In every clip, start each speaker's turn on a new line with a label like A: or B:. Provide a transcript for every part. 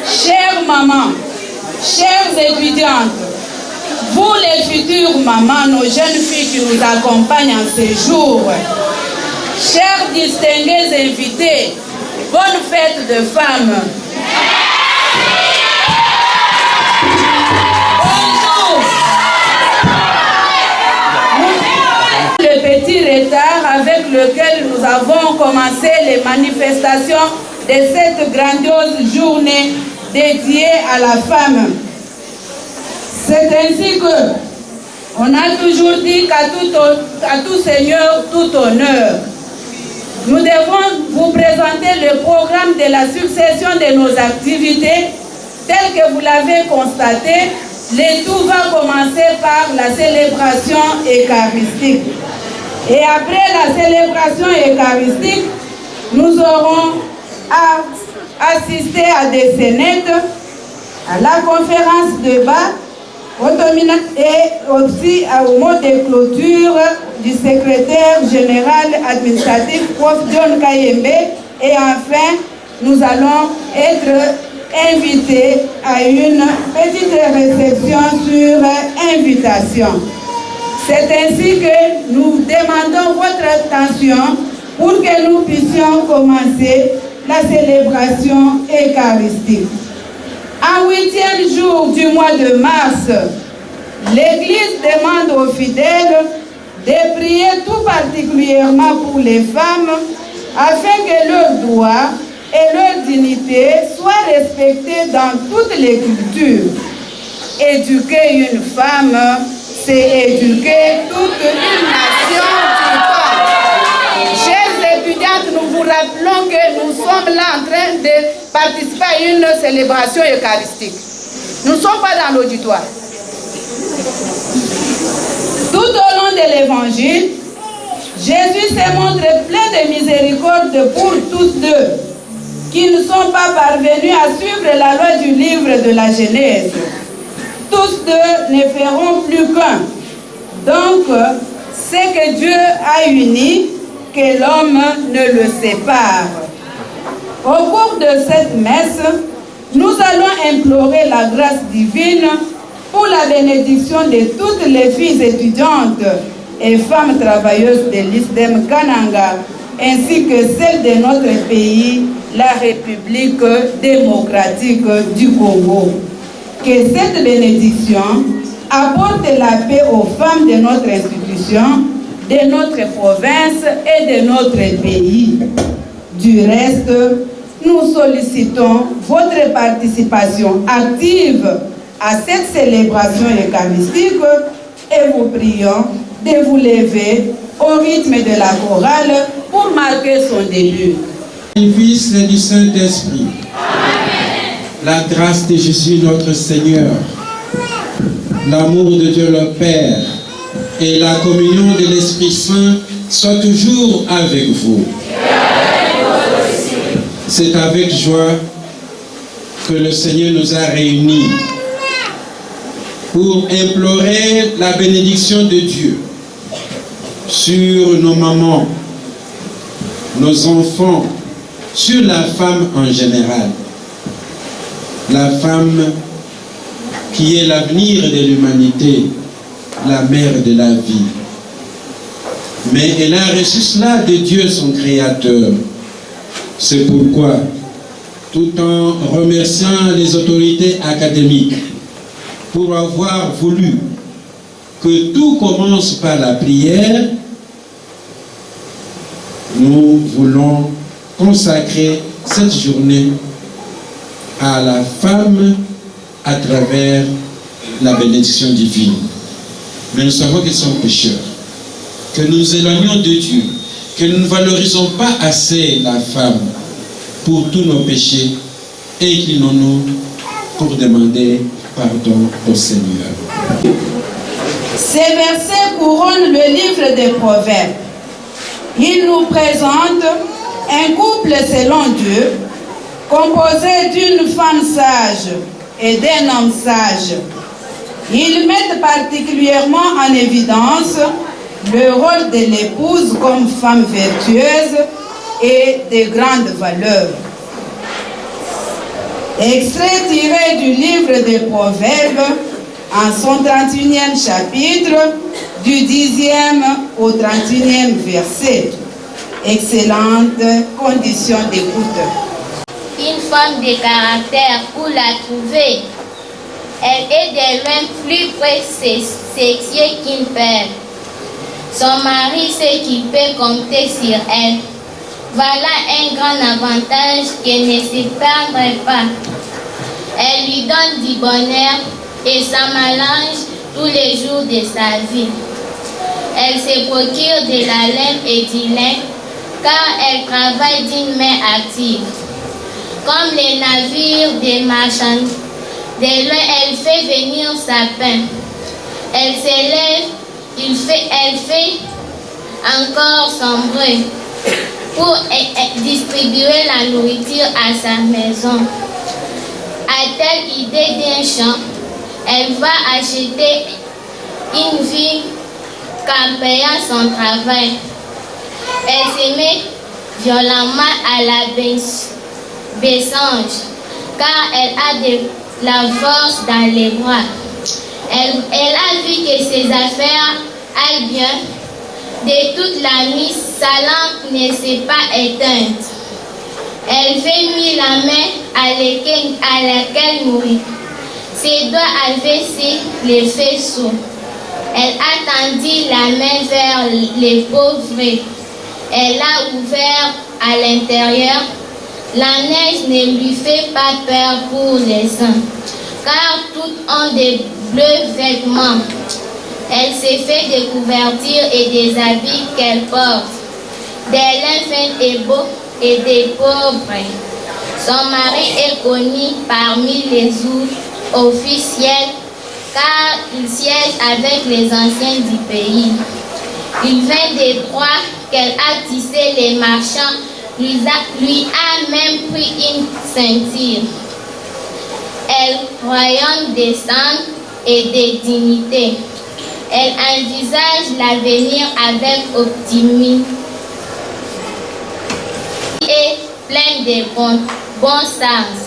A: Chères mamans, chères étudiantes, vous les futures mamans, nos jeunes filles qui nous accompagnent en ces jours, chers distingués invités, bonne fête de femmes. Bonjour. Le petit retard avec lequel nous avons commencé les manifestations de cette grandiose journée dédiée à la femme. C'est ainsi que on a toujours dit qu'à tout seigneur, tout honneur. Nous devons vous présenter le programme de la succession de nos activités. Tel que vous l'avez constaté, le tout va commencer par la célébration eucharistique. Et après la célébration eucharistique, nous aurons assisté à des scénettes, à la conférence de bas, et aussi au mot de clôture du secrétaire général administratif, Prof. John Kayembe. Et enfin, nous allons être invités à une petite réception sur invitation. C'est ainsi que nous demandons votre attention pour que nous puissions commencer la célébration eucharistique. En 8e jour du mois de mars, l'Église demande aux fidèles de prier tout particulièrement pour les femmes afin que leurs droits et leur dignité soient respectés dans toutes les cultures. Éduquer une femme, c'est éduquer toute une nation du corps. Chers étudiantes, nous vous rappelons que nous sommes là en train de participer à une célébration eucharistique. Nous ne sommes pas dans l'auditoire. Tout au long de l'évangile, Jésus se montre plein de miséricorde pour tous ceux qui ne sont pas parvenus à suivre la loi du livre de la Genèse. Tous deux ne feront plus qu'un. Donc, ce que Dieu a uni, que l'homme ne le sépare. Au cours de cette messe, nous allons implorer la grâce divine pour la bénédiction de toutes les filles étudiantes et femmes travailleuses de l'ISDEM Kananga, ainsi que celles de notre pays, la République démocratique du Congo. Que cette bénédiction apporte la paix aux femmes de notre institution, de notre province et de notre pays. Du reste, nous sollicitons votre participation active à cette célébration eucharistique et vous prions de vous lever au rythme de la chorale pour marquer son début.
B: Du Fils et du Saint-Esprit. La grâce de Jésus notre Seigneur, l'amour de Dieu le Père et la communion de l'Esprit Saint soient toujours avec vous. C'est avec joie que le Seigneur nous a réunis pour implorer la bénédiction de Dieu sur nos mamans, nos enfants, sur la femme en général. La femme qui est l'avenir de l'humanité, la mère de la vie. Mais elle a reçu cela de Dieu, son Créateur. C'est pourquoi, tout en remerciant les autorités académiques pour avoir voulu que tout commence par la prière, nous voulons consacrer cette journée à la femme à travers la bénédiction divine. Mais nous savons qu'ils sont pécheurs, que nous nous éloignons de Dieu, que nous ne valorisons pas assez la femme pour tous nos péchés et qu'il nous pour demander pardon au Seigneur.
A: Ces versets couronnent le livre des Proverbes. Ils nous présentent un couple selon Dieu, composé d'une femme sage et d'un homme sage. Ils mettent particulièrement en évidence le rôle de l'épouse comme femme vertueuse et de grande valeur. Extrait tiré du livre des Proverbes, en son 31e chapitre, du 10e au 31e verset. Excellente condition d'écoute.
C: Une femme de caractère, où la trouver? Elle est de loin plus précieuse qu'une perle. Son mari sait qu'il peut compter sur elle. Voilà un grand avantage qu'elle ne se perdrait pas. Elle lui donne du bonheur et sa mélange tous les jours de sa vie. Elle se procure de la laine et du lin, car elle travaille d'une main active. Comme les navires des marchands, de loin elle fait venir sa pain. Elle s'élève, elle fait encore son bruit pour distribuer la nourriture à sa maison. A-t-elle idée d'un champ? Elle va acheter une vie qu'en payant son travail. Elle se met violemment à la baissange, car elle a de la force dans les bras. Elle a vu que ses affaires aillent bien. De toute la nuit, sa lampe ne s'est pas éteinte. Elle fait mis la main à laquelle nourrit. Ses doigts avaient les faisceaux. Elle a tendu la main vers les pauvres. Elle a ouvert à l'intérieur. La neige ne lui fait pas peur pour les saints, car toutes ont des bleus vêtements. Elle s'est fait des couvertures et des habits qu'elle porte, des lins fins et beaux et des pauvres. Son mari est connu parmi les officiels, car il siège avec les anciens du pays. Il vient des proies qu'elle a tissé les marchands, lui a même pris une ceinture. Elle rayonne des sang et des dignités. Elle envisage l'avenir avec optimisme et pleine de bon sens.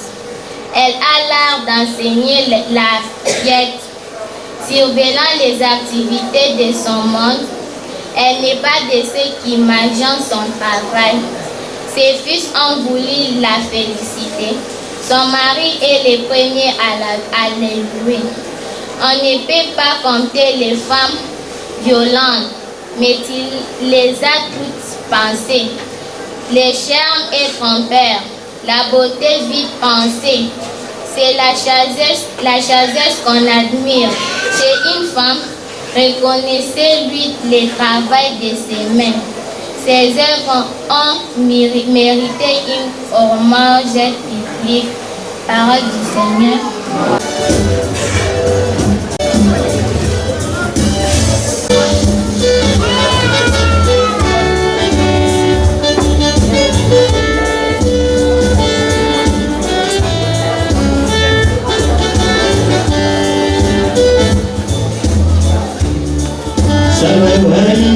C: Elle a l'art d'enseigner la piète, surveillant les activités de son monde. Elle n'est pas de ceux qui imaginent son travail. Ses fils ont voulu la féliciter. Son mari est le premier à l'élever. On ne peut pas compter les femmes violentes, mais il les a toutes pensées. Les charmes et trompeurs, la beauté vite pensée, c'est la sagesse qu'on admire. Chez une femme, reconnaissez-lui le travail de ses mains. Ses œuvres ont mérité une hommage public. Parole du Seigneur.
D: Maria,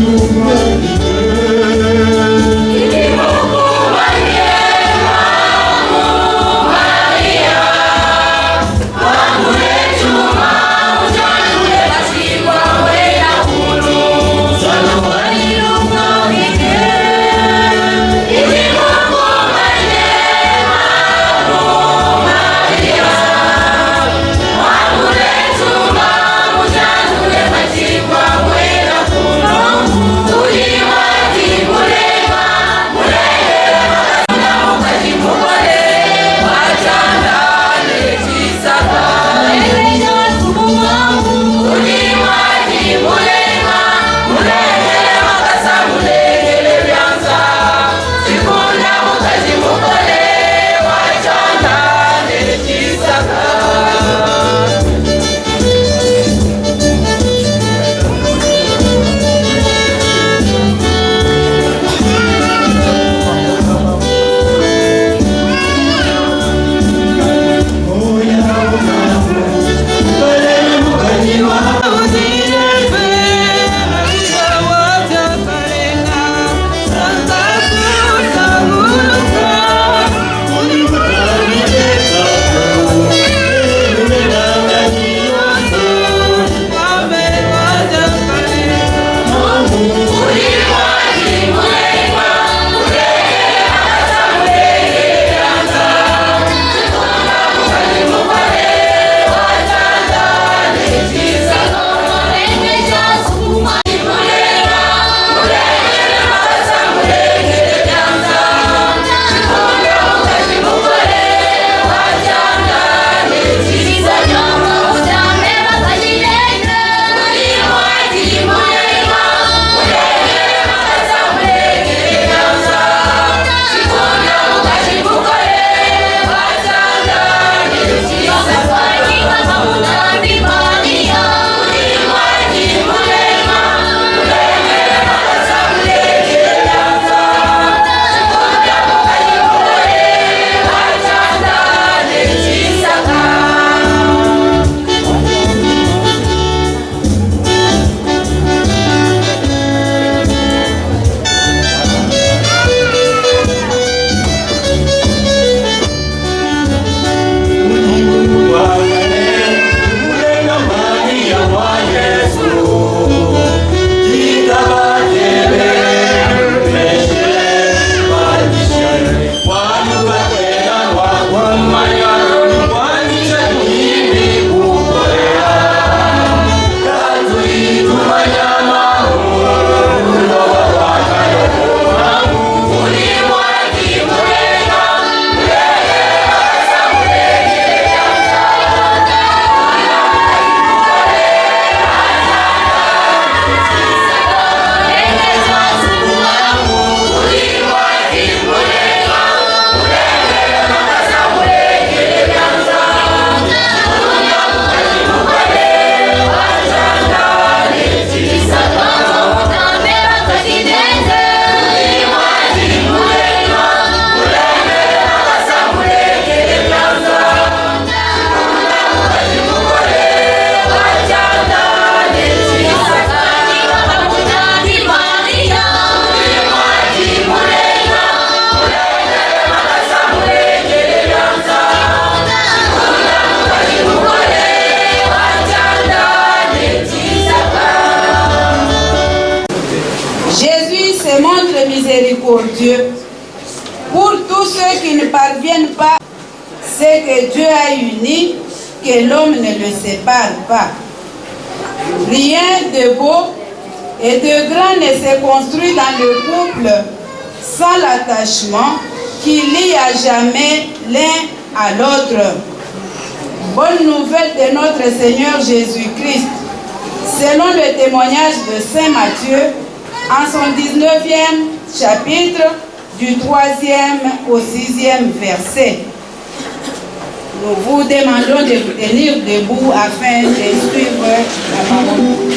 A: Ce que Dieu a uni, que l'homme ne le sépare pas. Rien de beau et de grand ne se construit dans le couple sans l'attachement qui lie à jamais l'un à l'autre. Bonne nouvelle de notre Seigneur Jésus-Christ, selon le témoignage de Saint Matthieu, en son 19e chapitre, du 3e au 6e verset. Nous vous demandons de vous tenir debout afin de suivre la parole.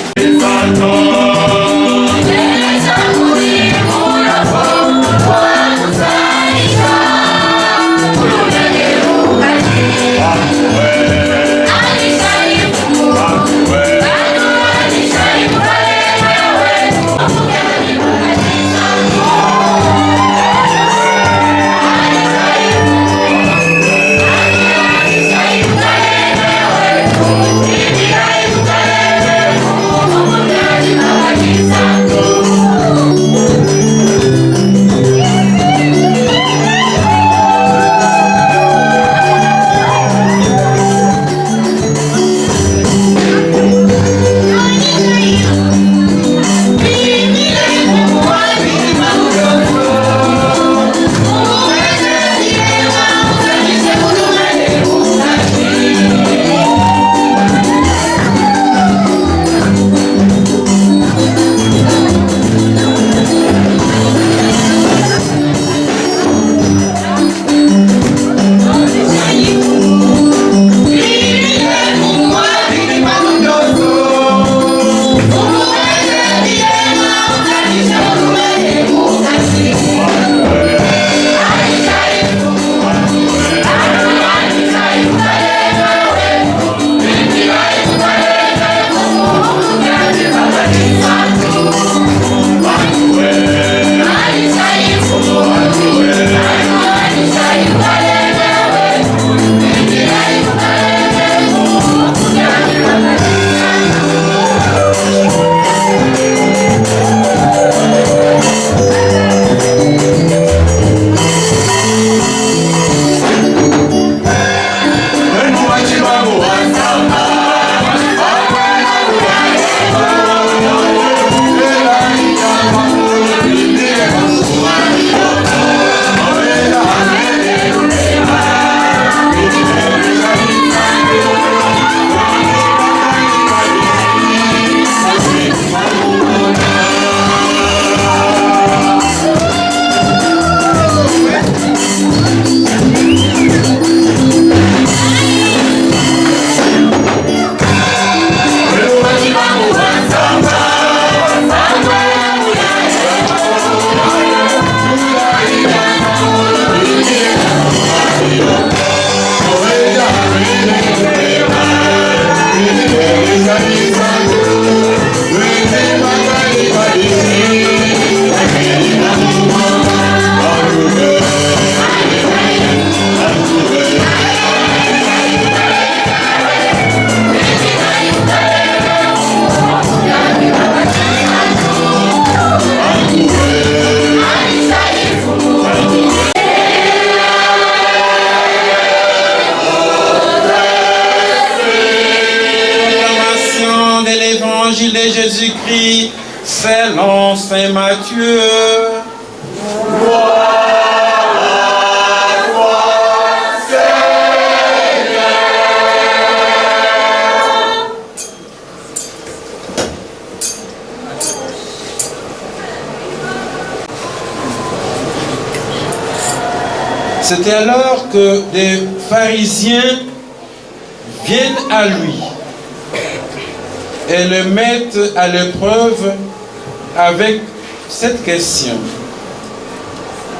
B: de Jésus-Christ selon Saint Matthieu. C'était alors que des pharisiens viennent à lui et le mettent à l'épreuve avec cette question.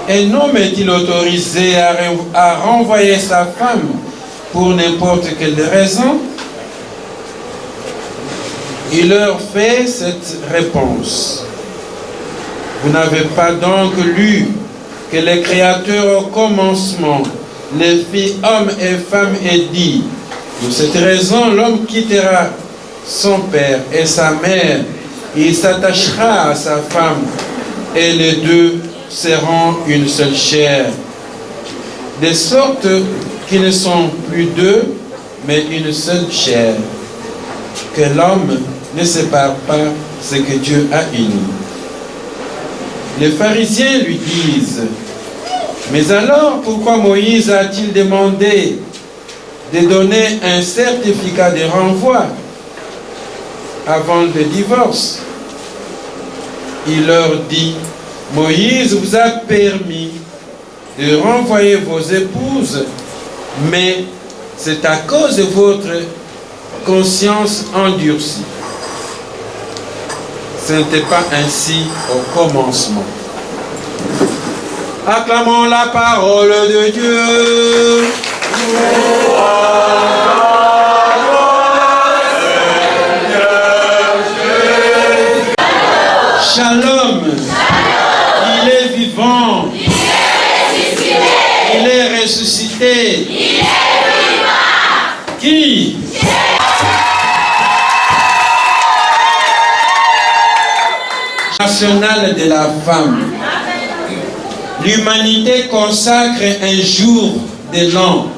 B: Un homme est-il autorisé à renvoyer sa femme pour n'importe quelle raison? Il leur fait cette réponse. Vous n'avez pas donc lu que le Créateur au commencement les fit hommes et femmes et dit: pour cette raison l'homme quittera son père et sa mère, il s'attachera à sa femme et les deux seront une seule chair. De sorte qu'ils ne sont plus deux, mais une seule chair. Que l'homme ne sépare pas ce que Dieu a uni. Les pharisiens lui disent: mais alors pourquoi Moïse a-t-il demandé de donner un certificat de renvoi avant le divorce? Il leur dit: Moïse vous a permis de renvoyer vos épouses, mais c'est à cause de votre conscience endurcie. Ce n'était pas ainsi au commencement. Acclamons la parole de Dieu. Shalom. Il est vivant. Il est ressuscité. Il est vivant. Qui? National de la femme. L'humanité consacre un jour de l'an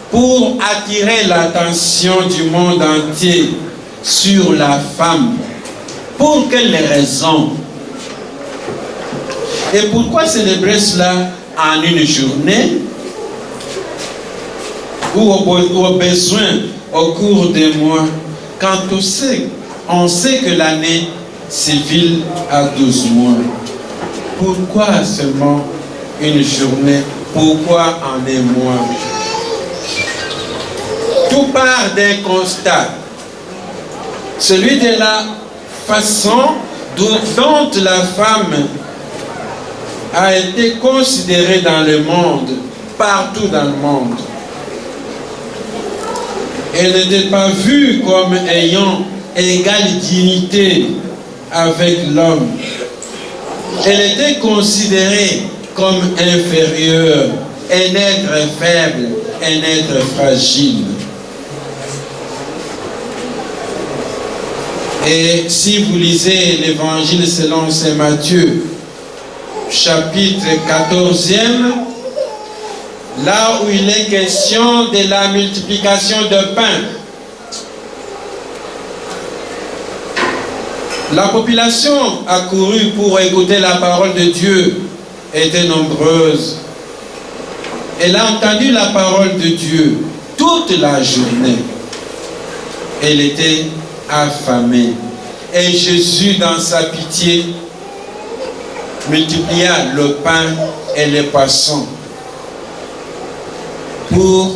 B: pour attirer l'attention du monde entier sur la femme. Pour quelles raisons? Et pourquoi célébrer cela en une journée ou au besoin au cours des mois, quand on sait que l'année civile a 12 mois? Pourquoi seulement une journée? Pourquoi en un mois? Tout part d'un constat, celui de la façon dont la femme a été considérée dans le monde, partout dans le monde. Elle n'était pas vue comme ayant égale dignité avec l'homme. Elle était considérée comme inférieure, un être faible, un être fragile. Et si vous lisez l'évangile selon saint Matthieu, chapitre 14e, là où il est question de la multiplication de pain, la population accourue pour écouter la parole de Dieu était nombreuse. Elle a entendu la parole de Dieu toute la journée. Elle était affamée. Et Jésus, dans sa pitié, multiplia le pain et les poissons pour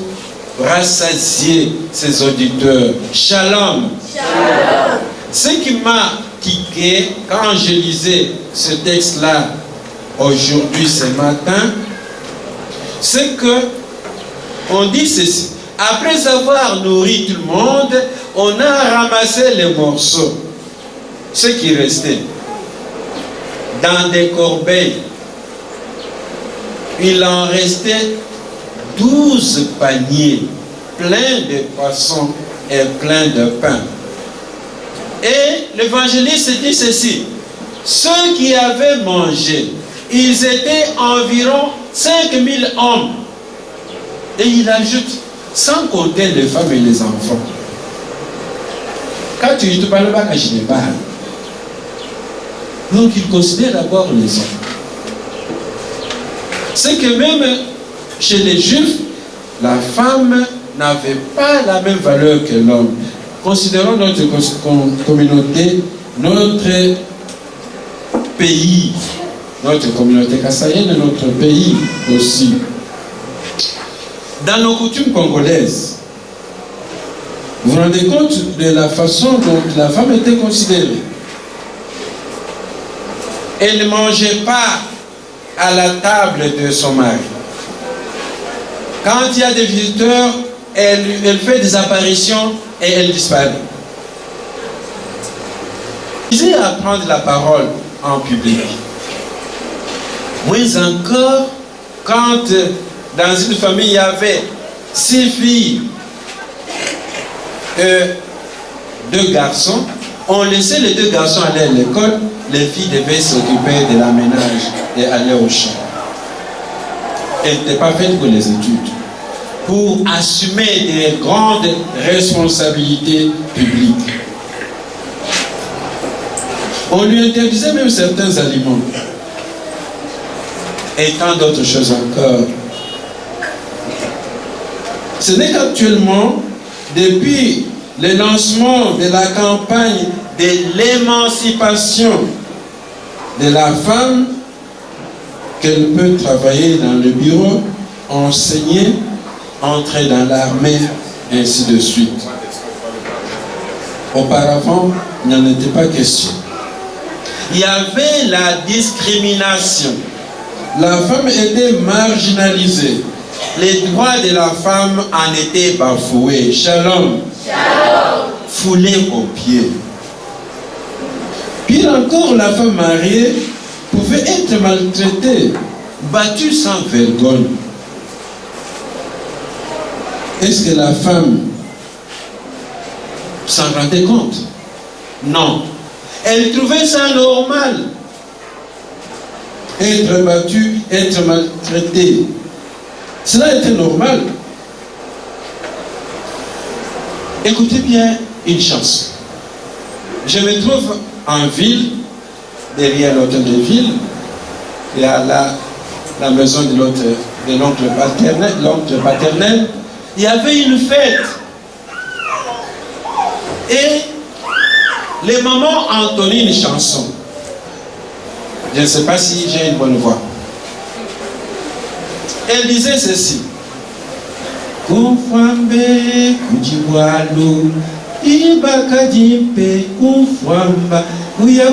B: rassasier ses auditeurs. Shalom. Shalom. Ce qui m'a tiqué quand je lisais ce texte-là aujourd'hui, ce matin, c'est que on dit ceci: après avoir nourri tout le monde, on a ramassé les morceaux, ce qui restait, dans des corbeilles. Il en restait 12 paniers pleins de poissons et pleins de pain. Et l'évangéliste dit ceci: ceux qui avaient mangé, ils étaient environ 5000 hommes. Et il ajoute, sans compter les femmes et les enfants. Quand tu te parles pas, quand je ne parle. Donc il considère d'abord les hommes. C'est que même chez les Juifs, la femme n'avait pas la même valeur que l'homme. Considérons notre communauté, notre pays, notre communauté kassaïenne et notre pays aussi. Dans nos coutumes congolaises, vous vous rendez compte de la façon dont la femme était considérée. Elle ne mangeait pas à la table de son mari. Quand il y a des visiteurs, elle fait des apparitions et elle disparaît. Ils à prendre la parole en public. Mais encore, quand dans une famille il y avait 6 filles et 2 garçons, on laissait les 2 garçons aller à l'école, les filles devaient s'occuper de la ménage et aller au champ. Elle n'était pas faite pour les études. pour assumer des grandes responsabilités publiques. On lui interdisait même certains aliments. Et tant d'autres choses encore. Ce n'est qu'actuellement, depuis le lancement de la campagne de l'émancipation de la femme, qu'elle peut travailler dans le bureau, enseigner, entrer dans l'armée, ainsi de suite. Auparavant, il n'en était pas question. Il y avait la discrimination. La femme était marginalisée. Les droits de la femme en étaient bafoués. Shalom. Shalom. Foulés aux pieds. Pire encore, la femme mariée pouvait être maltraitée, battue sans vergogne. Est-ce que la femme s'en rendait compte? Non. Elle trouvait ça normal. Être battue, être maltraitée. Cela était normal. Écoutez bien une chanson. Je me trouve en ville, derrière l'hôtel de ville. Il y a la maison de l'oncle paternel. Il y avait une fête. Et les mamans ont entonné une chanson. Je ne sais pas si j'ai une bonne voix. Elle disait ceci. Kufwambe kujiwalo ibakajimpe kufwamba kuya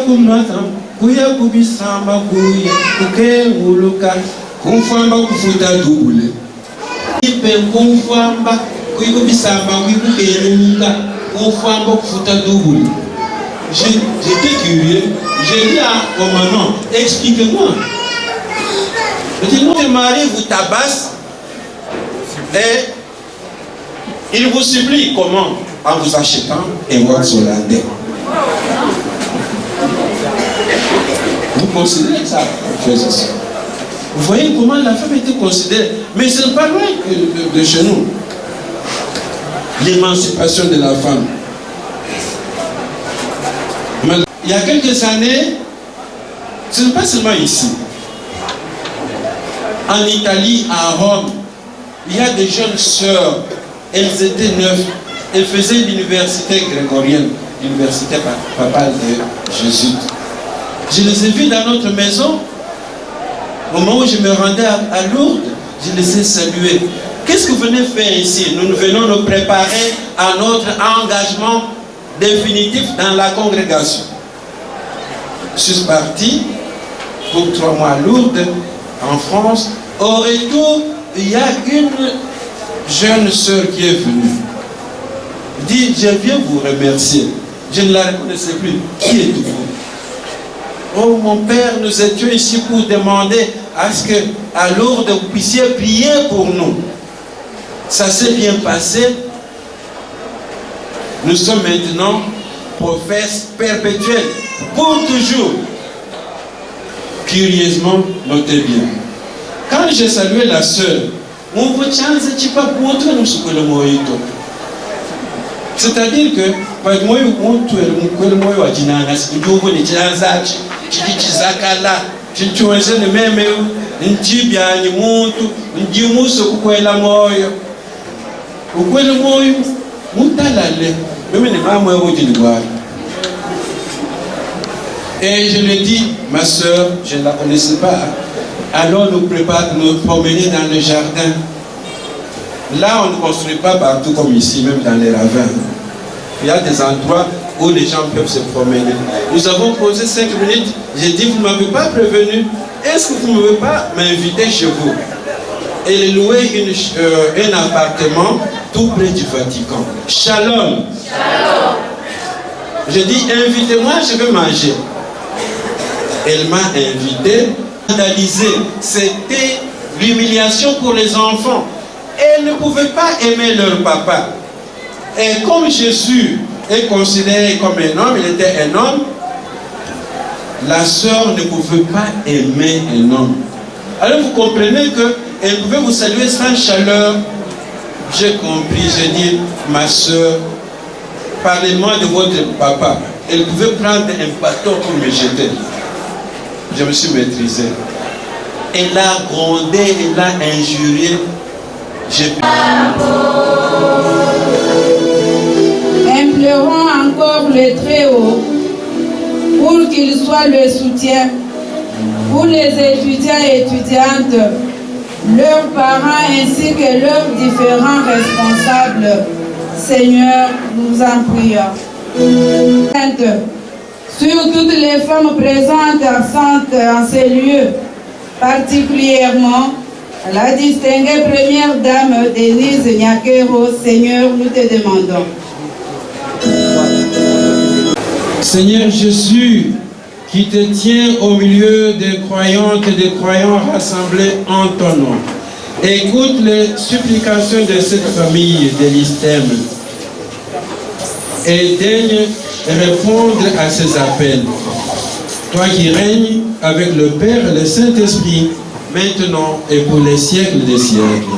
B: kubisamba kuya kukenguluka kufwamba kufuta double ipe kufwamba kuyubisamba kuyukenuka kufwamba kufuta double. J'étais curieux. J'ai dit à mon maman, expliquez-moi. Je dis, votre mari vous tabasse et il vous supplie comment? En vous achetant un wax hollandais. Vous considérez ça? Vous voyez comment la femme était considérée. Mais ce n'est pas loin de chez nous. L'émancipation de la femme. Il y a quelques années, ce n'est pas seulement ici. En Italie, à Rome, il y a des jeunes sœurs. Elles étaient 9. Elles faisaient l'université grégorienne, l'université papale de Jésus. Je les ai vues dans notre maison. Au moment où je me rendais à Lourdes, je les ai saluées. Qu'est-ce que vous venez faire ici? Nous venons nous préparer à notre engagement définitif dans la congrégation. Je suis parti pour 3 mois à Lourdes, en France. Au retour, il y a une jeune sœur qui est venue. Dit, je viens vous remercier. Je ne la reconnaissais plus. Qui êtes-vous? Oh mon père, nous étions ici pour demander à ce que à Lourdes vous puissiez prier pour nous. Ça s'est bien passé. Nous sommes maintenant prophètes perpétuels. Pour toujours. Curieusement, notez bien. Quand j'ai salué la sœur, c'est-à-dire que et je lui ai dit, ma soeur, je ne la connaissais pas. Alors nous promener dans le jardin. Là, on ne construit pas partout comme ici, même dans les ravins. Il y a des endroits où les gens peuvent se promener. Nous avons posé 5 minutes. J'ai dit, vous ne m'avez pas prévenu. Est-ce que vous ne pouvez pas m'inviter chez vous? Et louer un appartement tout près du Vatican. Shalom. Shalom. J'ai dit, invitez-moi, je vais manger. Elle m'a invité. C'était l'humiliation pour les enfants. Elles ne pouvaient pas aimer leur papa. Et comme Jésus est considéré comme un homme, il était un homme, la sœur ne pouvait pas aimer un homme. Alors vous comprenez qu'elle pouvait vous saluer sans chaleur, j'ai compris, j'ai dit, ma soeur, parlez-moi de votre papa. Elle pouvait prendre un bâton pour me jeter. Je me suis maîtrisé. Elle a grondé, elle a injurié.
A: Implorons encore le Très-Haut pour qu'il soit le soutien pour les étudiants et étudiantes, leurs parents ainsi que leurs différents responsables. Seigneur, nous en prions. Sur toutes les femmes présentes absentes en ces lieux, particulièrement la distinguée première dame Denise Nyakero, Seigneur, nous te demandons.
B: Seigneur Jésus, qui te tiens au milieu des croyantes et des croyants rassemblés en ton nom, écoute les supplications de cette famille de l'Istème et daigne répondre à ces appels. Toi qui règnes avec le Père et le Saint-Esprit, maintenant et pour les siècles des siècles.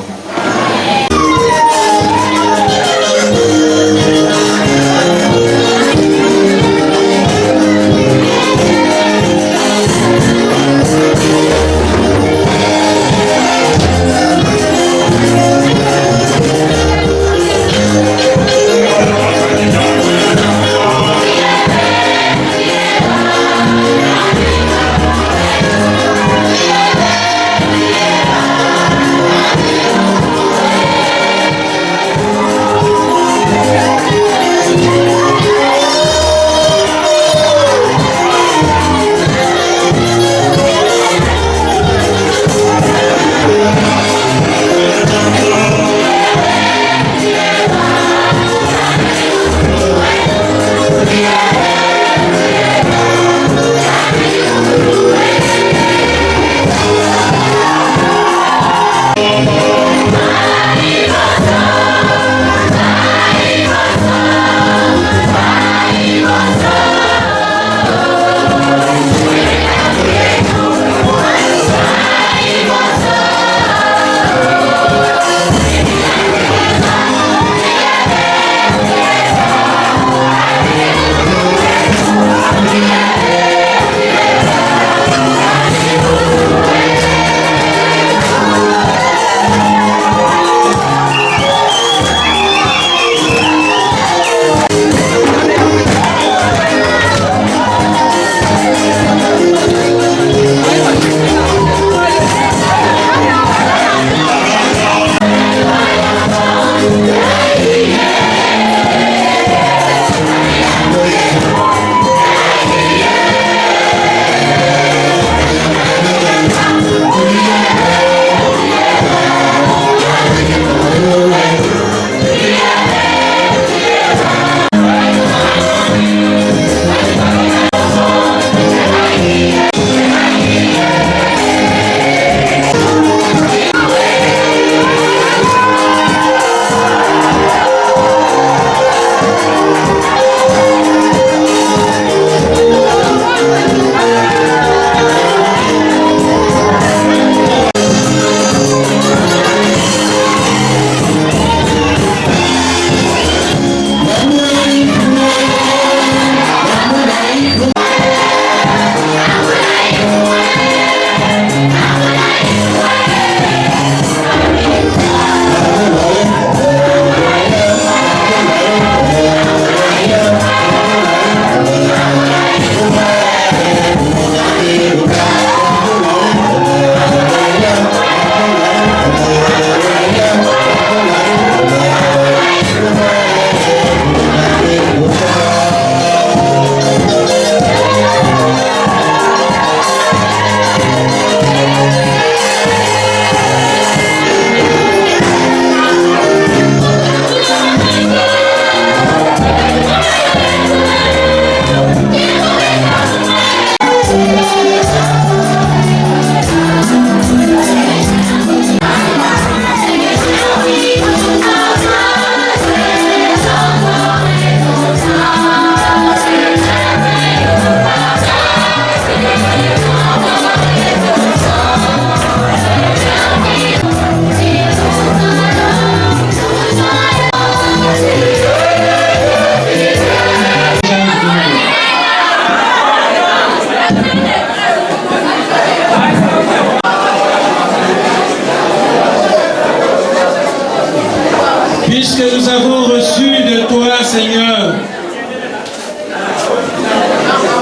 B: puisque nous avons reçu de toi, Seigneur,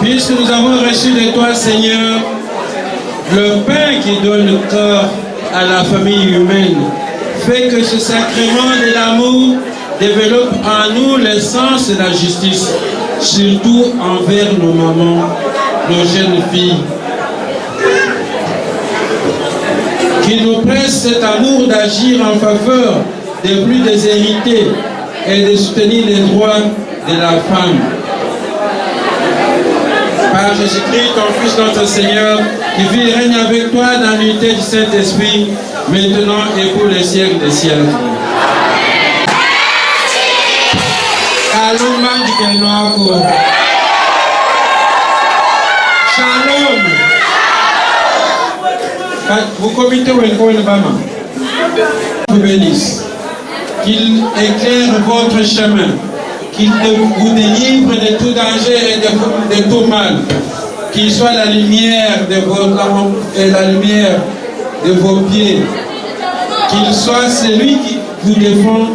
B: puisque nous avons reçu de toi, Seigneur, le pain qui donne le corps à la famille humaine, fait que ce sacrement de l'amour développe en nous le sens de la justice, surtout envers nos mamans, nos jeunes filles, qui nous presse cet amour d'agir en faveur des plus déshérités et de soutenir les droits de la femme. Par Jésus-Christ, ton Fils, notre Seigneur, qui vit et règne avec toi dans l'unité du Saint-Esprit, maintenant et pour les siècles des siècles. Shalom. Vous commettez vous bénisse, qu'il éclaire votre chemin, qu'il vous délivre de tout danger et de tout mal, qu'il soit la lumière de vos lampes et la lumière de vos pieds, qu'il soit celui qui vous défend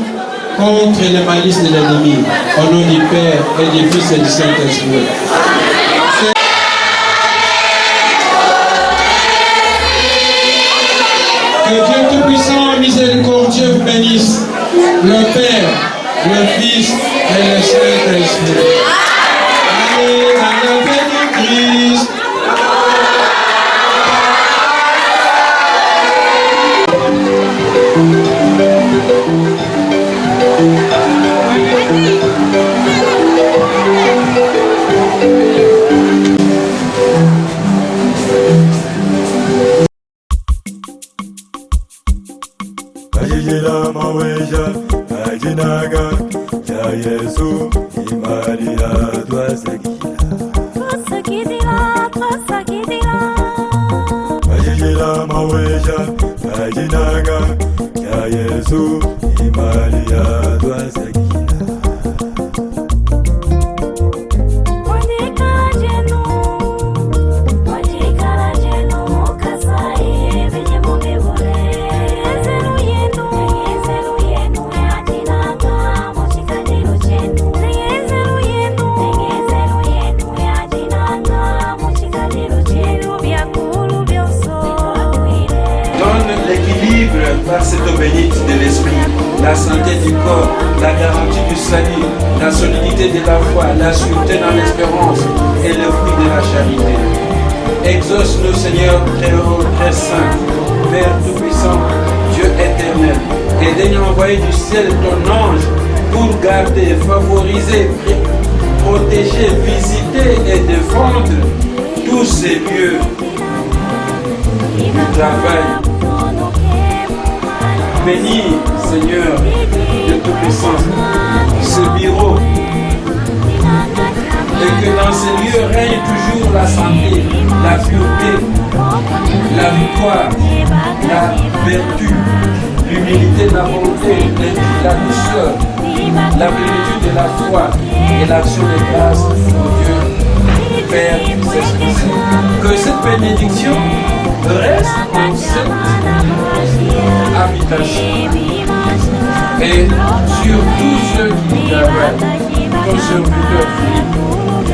B: contre les malices de l'ennemi, au nom du Père et du Fils et du Saint-Esprit. Que Dieu Tout-Puissant, miséricordieux vous bénisse, le Père, le Fils et le Saint-Esprit. Allez dans la paix du Christ.
D: Ajijila maweja, ajinaga, ya Yesu, imaria twasakila. Ajijila maweja, ajinaga, ya Yesu, imaria twasakila.
B: Par cette eau bénite de l'esprit, la santé du corps, la garantie du salut, la solidité de la foi, la sûreté dans l'espérance et le fruit de la charité. Exauce-nous, Seigneur, très haut, très saint, Père tout-puissant, Dieu éternel, et daigne envoyer du ciel ton ange pour garder, favoriser, protéger, visiter et défendre tous ces lieux du travail. Bénis, Seigneur, de Tout-Puissance, ce bureau, et que dans ces lieux règne toujours la santé, la pureté, la victoire, la vertu, l'humilité, la bonté, la douceur, la plénitude de la foi et l'action de grâce au Dieu, Père, Fils et Esprit. Que cette bénédiction reste en cette habitation et sur tous ceux qui travaillent, ton serviteur Philippe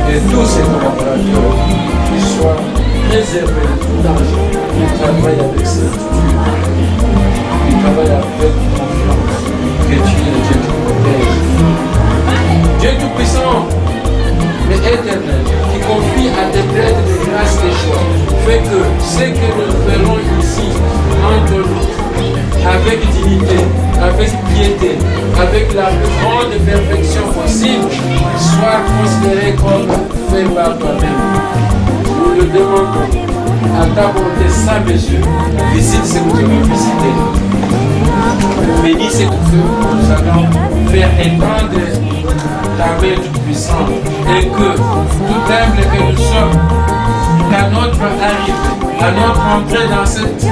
B: et tous ses collaborateurs qui soient préservés de tout danger, qui travaillent avec certitude, qui travaillent avec confiance, que tu es le Dieu qui protège. Dieu Tout-Puissant, mais éternel, qui confie à tes prêtres de grâce et joie, fait que ce que nous ferons ici, entre nous, avec dignité, avec piété, avec la plus grande perfection possible, soit considéré comme fait par toi-même. Nous le demandons à ta bonté sans mesure. Visite ce que tu veux visiter. Bénis ce que nous allons faire étendre ta main toute puissante et que tout humble que nous sommes, qu'à notre arrivée, à notre entrée dans cette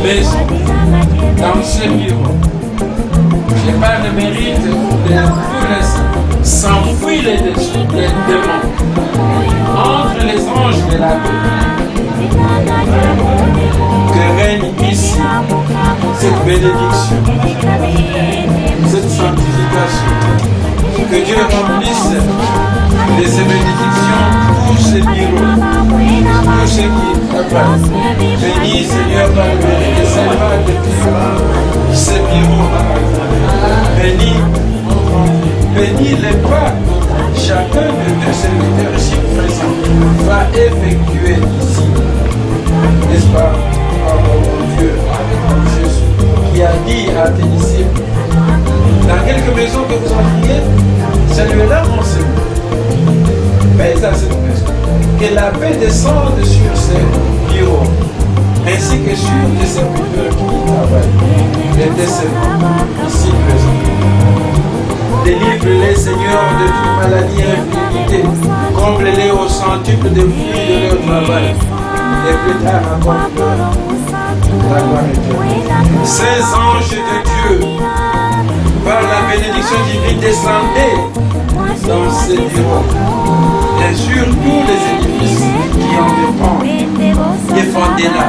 B: maison, dans ce bureau, j'ai pas de mérite de tout les s'enfuir les démons entre les anges de la paix. Que règne ici cette bénédiction, cette sanctification. génération. Que Dieu remplisse de ses bénédictions tous ces bureaux, tous ceux qui travaillent. Bénis, Seigneur, par le mérite de ces vagues de ces bureaux. Bénis les pas. Chacun de tes serviteurs ici présents va effectuer ici. N'est-ce pas, oh mon Dieu, Jésus, qui a dit à tes disciples, dans quelques maisons que vous entriez, saluez-la mon Seigneur. Paix à cette maison. Que la paix descende sur ces bureaux, ainsi que sur tes serviteurs qui y travaillent, et tes servants ici présents. Délivre-les, Seigneur, de toute maladie et infirmité. Comble-les au centuple des fruits de leur travail. Et plus tard encore, la gloire éternelle. Saints anges de Dieu, par la bénédiction divine, descendez dans ces bureaux. Et sur tous les édifices qui en dépendent, défendez-la,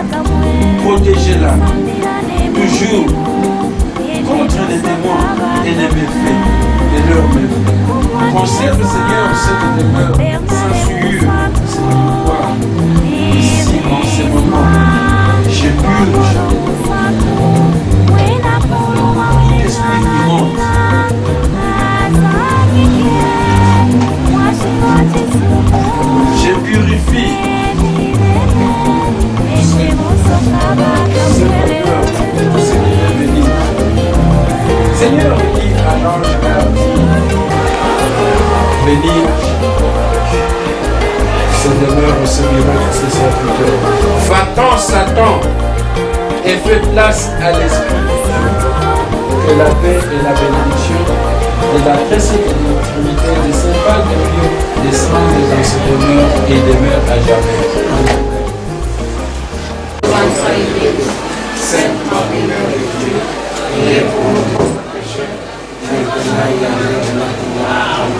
B: protégez-la, toujours contre les démons et les méfaits de leurs méfaits. Conserve, Seigneur, cette demeure sans souillure, cette victoire. Ici, en ces moments, j'ai purge tout esprit qui monte. Je purifie Seigneur, dis à l'ange bénis ce demeure au Seigneur de ses serviteurs. Va-t'en, Satan, et fais place à l'Esprit. Que la paix et la bénédiction et la précieuse intimité de ces pas de Dieu descendent dans ce demeure et demeurent à jamais. Sainte Marie, Mère de Dieu, priez pour nous pécheurs, maintenant et à l'heure de notre mort.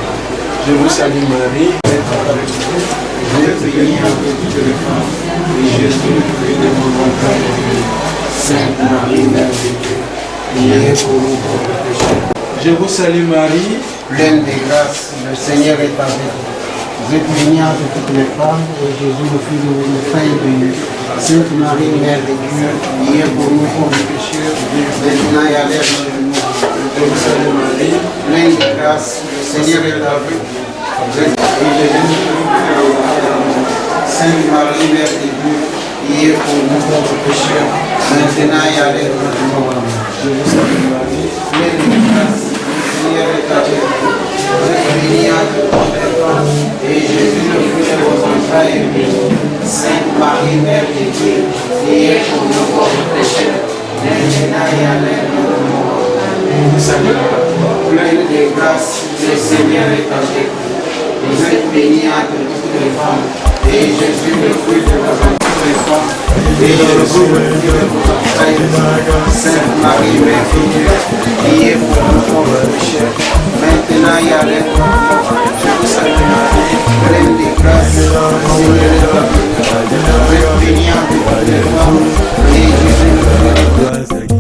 B: Je vous salue Marie, Maître avec vous, vous êtes bénie entre toutes les femmes, et Jésus, le fruit de vos entrailles, est béni. Sainte Marie, Mère de Dieu, priez pour nous pauvres pécheurs. Je vous salue Marie,
E: pleine de grâce, le Seigneur est avec vous. Vous êtes bénie entre toutes les femmes, et Jésus, le fruit de vos entrailles, est béni. Sainte Marie, Mère de Dieu, priez pour nous pauvres pécheurs, maintenant et à l'heure de notre mort.
B: je vous salue Marie,
E: pleine de grâce, le Seigneur est avec vous. Vous êtes bénie entre toutes les femmes. Sainte Marie, Mère de Dieu, priez pour nous pauvres pécheurs, maintenant et à l'heure de notre mort.
B: je vous salue Marie,
E: pleine de grâce, le Seigneur est avec vous. Vous êtes bénie entre toutes les femmes, et Jésus, le fruit de vos entrailles, est béni. Sainte Marie, Mère de Dieu, priez pour nous pauvres pécheurs, maintenant et à l'heure de notre mort. Pleine de grâce, le Seigneur est avec vous. Vous êtes bénie entre toutes les femmes, et Jésus, le fruit de vos entrailles, et Jésus, le fruit de vos entrailles. Sainte Marie, Mère de Dieu, priez pour nous pauvres pécheurs, maintenant et à l'heure de notre mort. Je vous salue Marie, pleine de grâce, le Seigneur est avec vous. Vous êtes bénie entre toutes les femmes, et Jésus, le fruit de vos entrailles.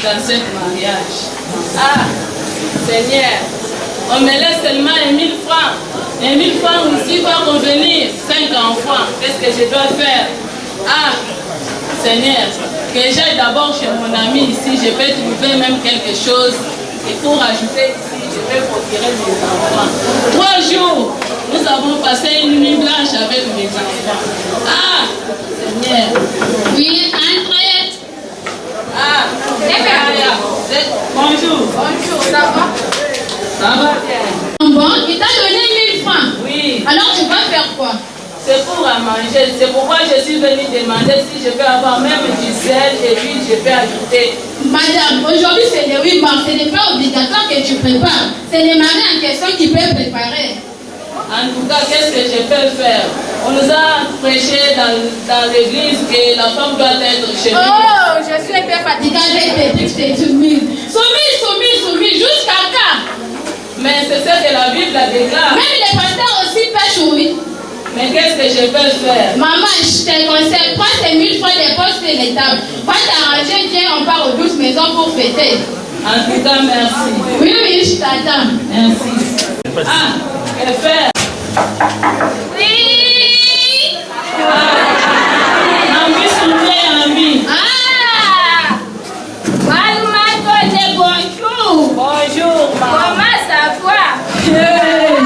F: 57 mariages. Ah, Seigneur, on me laisse seulement 1000 francs. 1000 francs aussi va convenir. 5 enfants, qu'est-ce que je dois faire? Ah, Seigneur, que j'aille d'abord chez mon ami ici, je peux trouver même quelque chose. Et pour ajouter ici, je vais procurer mes enfants. 3 jours, nous avons passé une nuit blanche avec mes enfants. Ah, Seigneur.
C: Oui, entrez.
F: Ah, bonjour.
C: Bonjour, ça va?
F: Ça va bien.
C: Bon, il t'a donné 1000 francs.
F: Oui.
C: Alors tu vas faire quoi?
F: C'est pour à manger. C'est pourquoi je suis venue demander si je peux avoir même du sel et puis je peux ajouter.
C: Madame, aujourd'hui c'est le 8 mars. Ce n'est pas obligatoire que tu prépares. C'est les maris en question qui peuvent préparer.
F: En tout cas, qu'est-ce que je peux faire? On nous a prêché dans l'église que la femme doit être chez nous.
C: Oh, je suis un peu fatiguée avec tes trucs, tes soumises. Soumise, jusqu'à quand?
F: Mais c'est ce que la Bible déclare.
C: Même les pasteurs aussi pêchent, oui.
F: Mais qu'est-ce que je peux faire?
C: Maman, je te conseille, prends ces 1000 francs des postes et les tables. Va t'arranger, viens, on part aux 12 maisons pour fêter.
F: En tout cas, merci.
C: Oui, je t'attends.
F: Merci. Ah, que faire?
C: Oui.
F: Ami, s'il ami.
C: Ah, mademoiselle, bonjour.
F: Bonjour, maman.
C: Comment ça va?
F: Hey,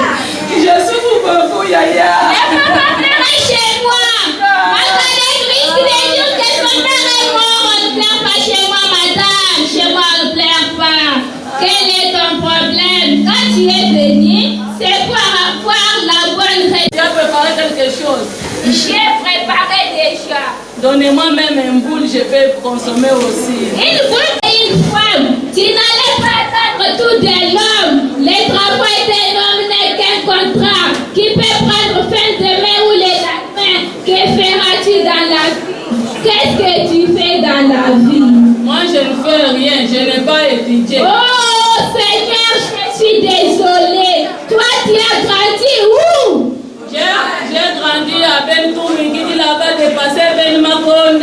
F: je souffre beaucoup, Yaya.
C: Elle va pas pleurer chez moi. Madame Christ, les jours que son père est mort, on ne pleure pas chez moi, madame. Chez moi, on ne pleure pas. Quel est ton problème? Quand tu es venu, c'est pour avoir la bonne raison.
F: Tu as préparé quelque chose?
C: J'ai préparé déjà.
F: Donnez-moi même une boule, je peux consommer aussi.
C: Une boule et une femme. Tu n'allais pas attendre tout de l'homme. Les travaux d'un homme n'est qu'un contrat qui peut prendre fin demain ou le lendemain. Que feras-tu dans la vie? Qu'est-ce que tu fais dans la vie?
F: Moi, je ne fais rien, je n'ai pas étudié.
C: Oh Seigneur, je suis désolée. Toi, tu as grandi où?
F: J'ai grandi à Bentoumi, qui dit là-bas de passer Ben Makonde.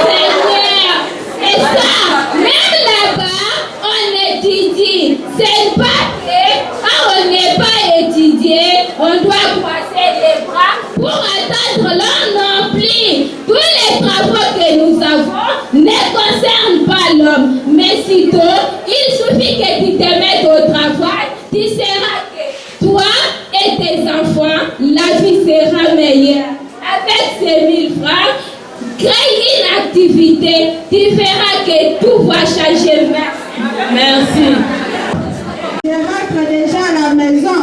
C: Seigneur, et ça, même là-bas, on étudie. C'est pas que quand on n'est pas étudié, on doit croiser les bras pour attendre l'homme non plus. Tous les travaux que nous avons ne concernent pas l'homme. Mais sitôt, il suffit que tu te mettes au travail, tu sauras que toi et tes enfants, la vie sera meilleure. Avec ces 1000 francs, crée une activité, tu verras que tout va changer.
F: Merci.
G: Je rentre déjà à la maison.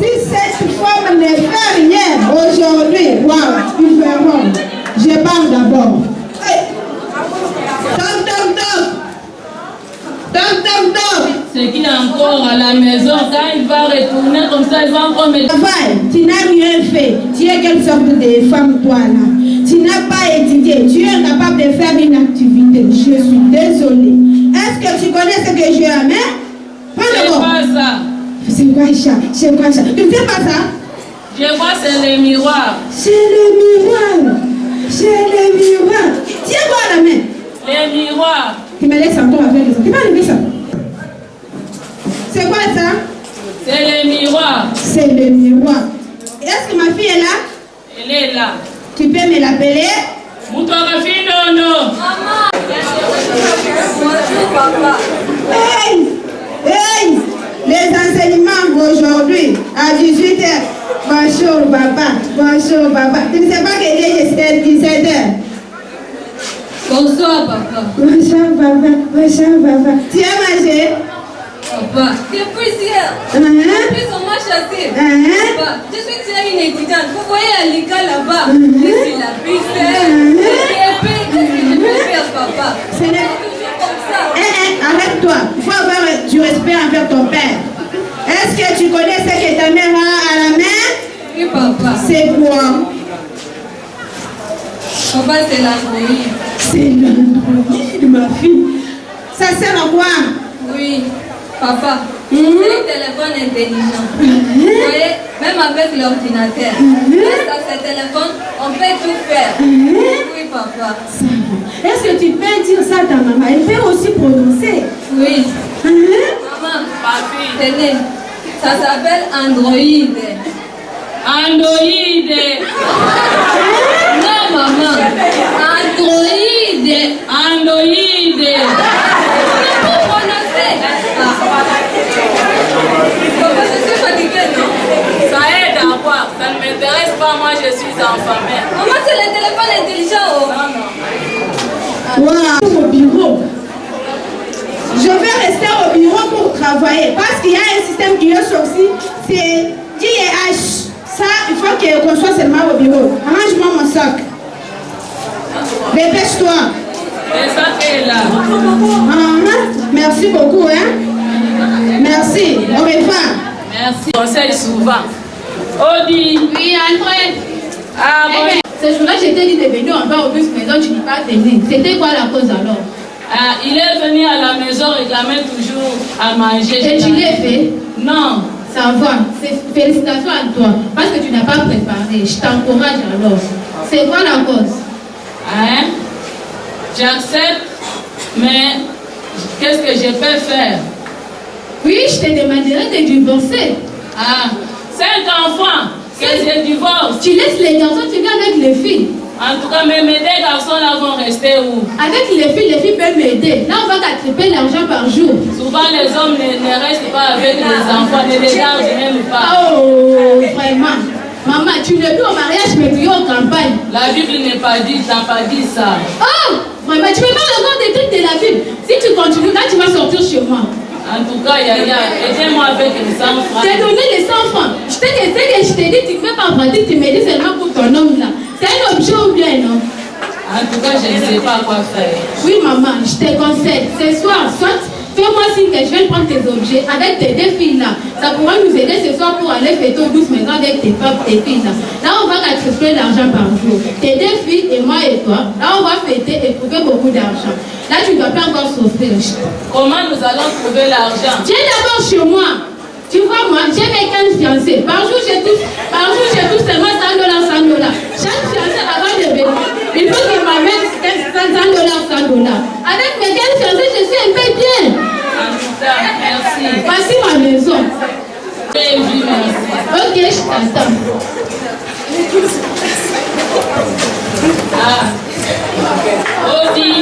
G: Si cette femme ne fait rien aujourd'hui, waouh, ils verront. Je parle d'abord. Hey. Tom, tom, tom. Tom, tom, tom.
F: C'est qu'il est encore à la maison, quand il va retourner comme ça, il va encore me...
G: Travail, tu n'as rien fait. Tu es quelle sorte de femme, toi, là? Tu n'as pas étudié. Tu es incapable de faire une activité. Je suis désolée. Est-ce que tu connais ce que je amène?
F: C'est quoi ça?
G: C'est quoi ça? C'est quoi ça? Tu ne sais pas ça?
F: Je vois c'est le miroir.
G: C'est le miroir. C'est le miroir. Tiens-moi la main.
F: Le miroir.
G: Tu me laisses encore avec les autres. Tu vas enlever ça. C'est quoi ça?
F: C'est le miroir.
G: C'est le miroir. Est-ce que ma fille est là?
F: Elle est là.
G: Tu peux me l'appeler?
F: Moutouagafi Nono.
C: Maman.
G: Bonjour papa. Hey! Hey! Les enseignements aujourd'hui à 18h. Bonjour papa. Bonjour papa. Tu ne sais pas qu'il est 17h.
C: Bonsoir papa.
G: Bonjour papa. Bonjour papa. Tu as mangé?
C: Papa. Depuis hier. Depuis on m'a chassé. Papa, je suis déjà une étudiante. Vous voyez à l'école là-bas. Je suis la plus belle. Qu'est-ce que je peux faire papa?
G: Ce n'est
C: toujours comme ça.
G: Arrête-toi. Il faut avoir du respect envers ton père. Est-ce que tu connais ce que ta mère a à la main?
C: Oui papa.
G: C'est quoi?
C: Papa, c'est l'androïde.
G: C'est l'androïde, ma fille. Ça sert à quoi?
C: Oui, papa. C'est un téléphone intelligent. Vous voyez, même avec l'ordinateur. Grâce à ce téléphone, on peut tout faire. Oui, papa.
G: Est-ce que tu peux dire ça, ta maman. Elle peut aussi prononcer.
F: Oui.
G: Maman,
F: Ma fille.
G: tenez. Ça s'appelle Android.
F: Android.
G: Non, maman. Android.
F: Android.
G: Tu peux prononcer. Je suis fatiguée, non?
F: Ça aide à quoi? Ça ne m'intéresse pas, moi je suis enfamée.
G: Maman, c'est le téléphone intelligent. Oh.
F: Non, non.
G: Voilà. Au bureau. Je vais rester au bureau pour travailler parce qu'il y a un système qui est sorti, c'est DIH. Ça, il faut qu'on soit seulement au bureau. Arrange-moi mon sac. Dépêche-toi.
F: Le sac est là.
G: Merci beaucoup. Hein? Merci. Au revoir.
F: Merci. Conseil souvent. Odi.
C: Oui, André.
F: Ah bon.
C: Ce jour-là, je t'ai dit de venir en bas au bus maison, tu n'es pas venu. C'était quoi la cause alors?
F: Ah, il est venu à la maison réclamer toujours à manger.
C: Et tu l'as fait?
F: Non.
C: Ça va. Félicitations à toi. Parce que tu n'as pas préparé. Je t'encourage alors. C'est quoi la cause?
F: Hein? J'accepte, mais qu'est-ce que je peux faire?
C: Oui, je te demanderai de divorcer.
F: Ah, 5 enfants, que je divorce.
C: Tu laisses les garçons, tu viens avec les filles.
F: En tout cas, mes 2 garçons là vont rester où?
C: Avec les filles peuvent m'aider. Là, on va t'attraper l'argent par jour.
F: Souvent, les hommes ne restent pas avec les enfants, ne les gardent même pas.
C: Oh, vraiment. Maman, tu n'es plus au mariage, mais tu es en campagne.
F: La Bible n'a pas dit ça.
C: Oh, vraiment, tu me parles encore des trucs de la Bible. Si tu continues, là, tu vas sortir chez moi.
F: En tout cas, Yaya, aidez-moi avec les 100 francs.
C: T'ai donné les 100 francs. Je t'ai dit, tu ne peux pas pratique, tu me dis seulement pour ton homme là. C'est un objet ou bien, non?
F: En tout cas, je ne sais pas quoi faire.
C: Oui, maman, je te conseille. Ce soir, soit fais-moi signe que je vais prendre tes objets avec tes 2 filles là. Ça pourra nous aider ce soir pour aller fêter au 12 maison avec tes filles là. Là, on va attribuer l'argent par jour. Tes 2 filles et moi et toi. Là, on va fêter et trouver beaucoup d'argent. Là, tu ne dois pas encore souffrir.
F: Comment nous allons trouver l'argent?
C: Viens d'abord chez moi. Tu vois, moi, j'ai mes 15 fiancés. Par jour, je touche seulement 100 $, 100 $. Chaque fiancé, avant de venir, il faut qu'il m'amène 100 $, 100 $. Avec mes 15 fiancés, je suis un peu bien.
F: En tout cas, merci.
C: Voici ma maison.
F: Oui, merci.
C: Ok, je t'attends.
F: Ah. Odi.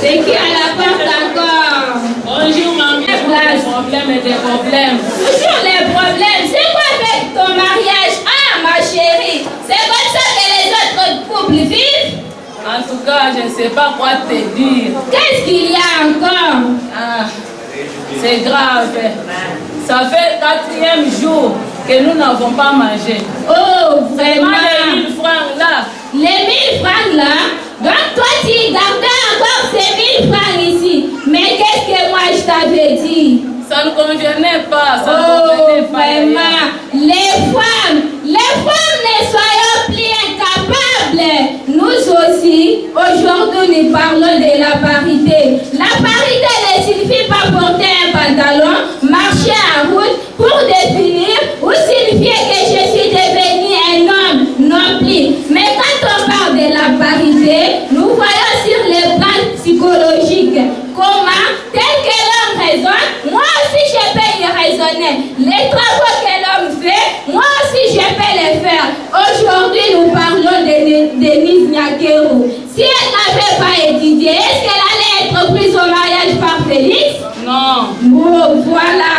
C: C'est qui à la porte encore?
F: Bonjour, maman. Des problèmes et des problèmes.
C: Toujours les problèmes. C'est quoi avec ton mariage? Ah, ma chérie, c'est comme ça que les autres couples vivent?
F: En tout cas, je ne sais pas quoi te dire.
C: Qu'est-ce qu'il y a encore?
F: Ah, c'est grave. Ça fait 4e jour que nous n'avons pas mangé.
C: Oh, vraiment?
F: Les 1000 francs là.
C: Les 1000 francs là? Donc toi, tu gardais encore ces 1000 francs ici. Mais qu'est-ce que moi je t'avais dit?
F: Ça ne convenait pas. Ça
C: Oh,
F: ne convenait pas.
C: vraiment? Les femmes, ne soyons plus incapables. Nous aussi, aujourd'hui, nous parlons de la parité. La parité ne signifie pas porter un pantalon, marcher en route pour définir ou signifier que je suis devenu un homme non plus. Mais quand on parle de la parité, nous voyons sur les plans psychologiques comment, tel que l'homme raisonne, moi aussi je peux y raisonner. Les travaux que l'homme fait, moi aussi je peux les faire. Aujourd'hui, nous parlons de Denise Nyakero. Si elle n'avait pas étudié, est-ce qu'elle allait être prise au mariage par Félix?
F: Non.
C: Bon, voilà.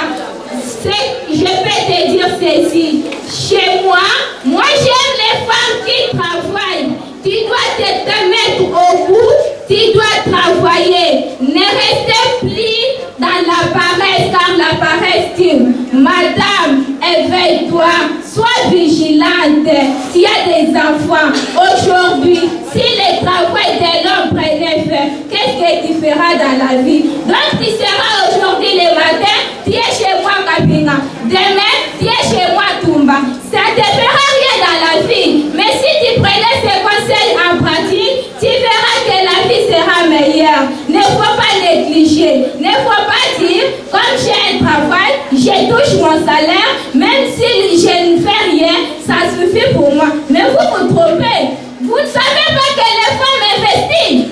C: Je peux te dire ceci. Chez moi j'aime les femmes qui travaillent. Tu dois te mettre au bout, tu dois travailler. Ne restez plus dans la paresse, car la paresse tue. Madame, éveille-toi, sois vigilante. S'il y a des enfants, aujourd'hui, si le travail de l'homme prenait fin, qu'est-ce que tu feras dans la vie? Donc tu seras aujourd'hui le matin, tu es chez moi Kabinga. Demain, tu es chez moi Tumba. Ça ne te fera rien dans la vie. Mais si tu prenais ces conseils en pratique, tu verras que la vie sera meilleure. Ne faut pas négliger. Ne faut pas dire, comme j'ai un travail, je touche mon salaire, même si je ne fais rien, ça suffit pour moi. Mais vous vous trompez. Vous ne savez pas que les femmes investissent.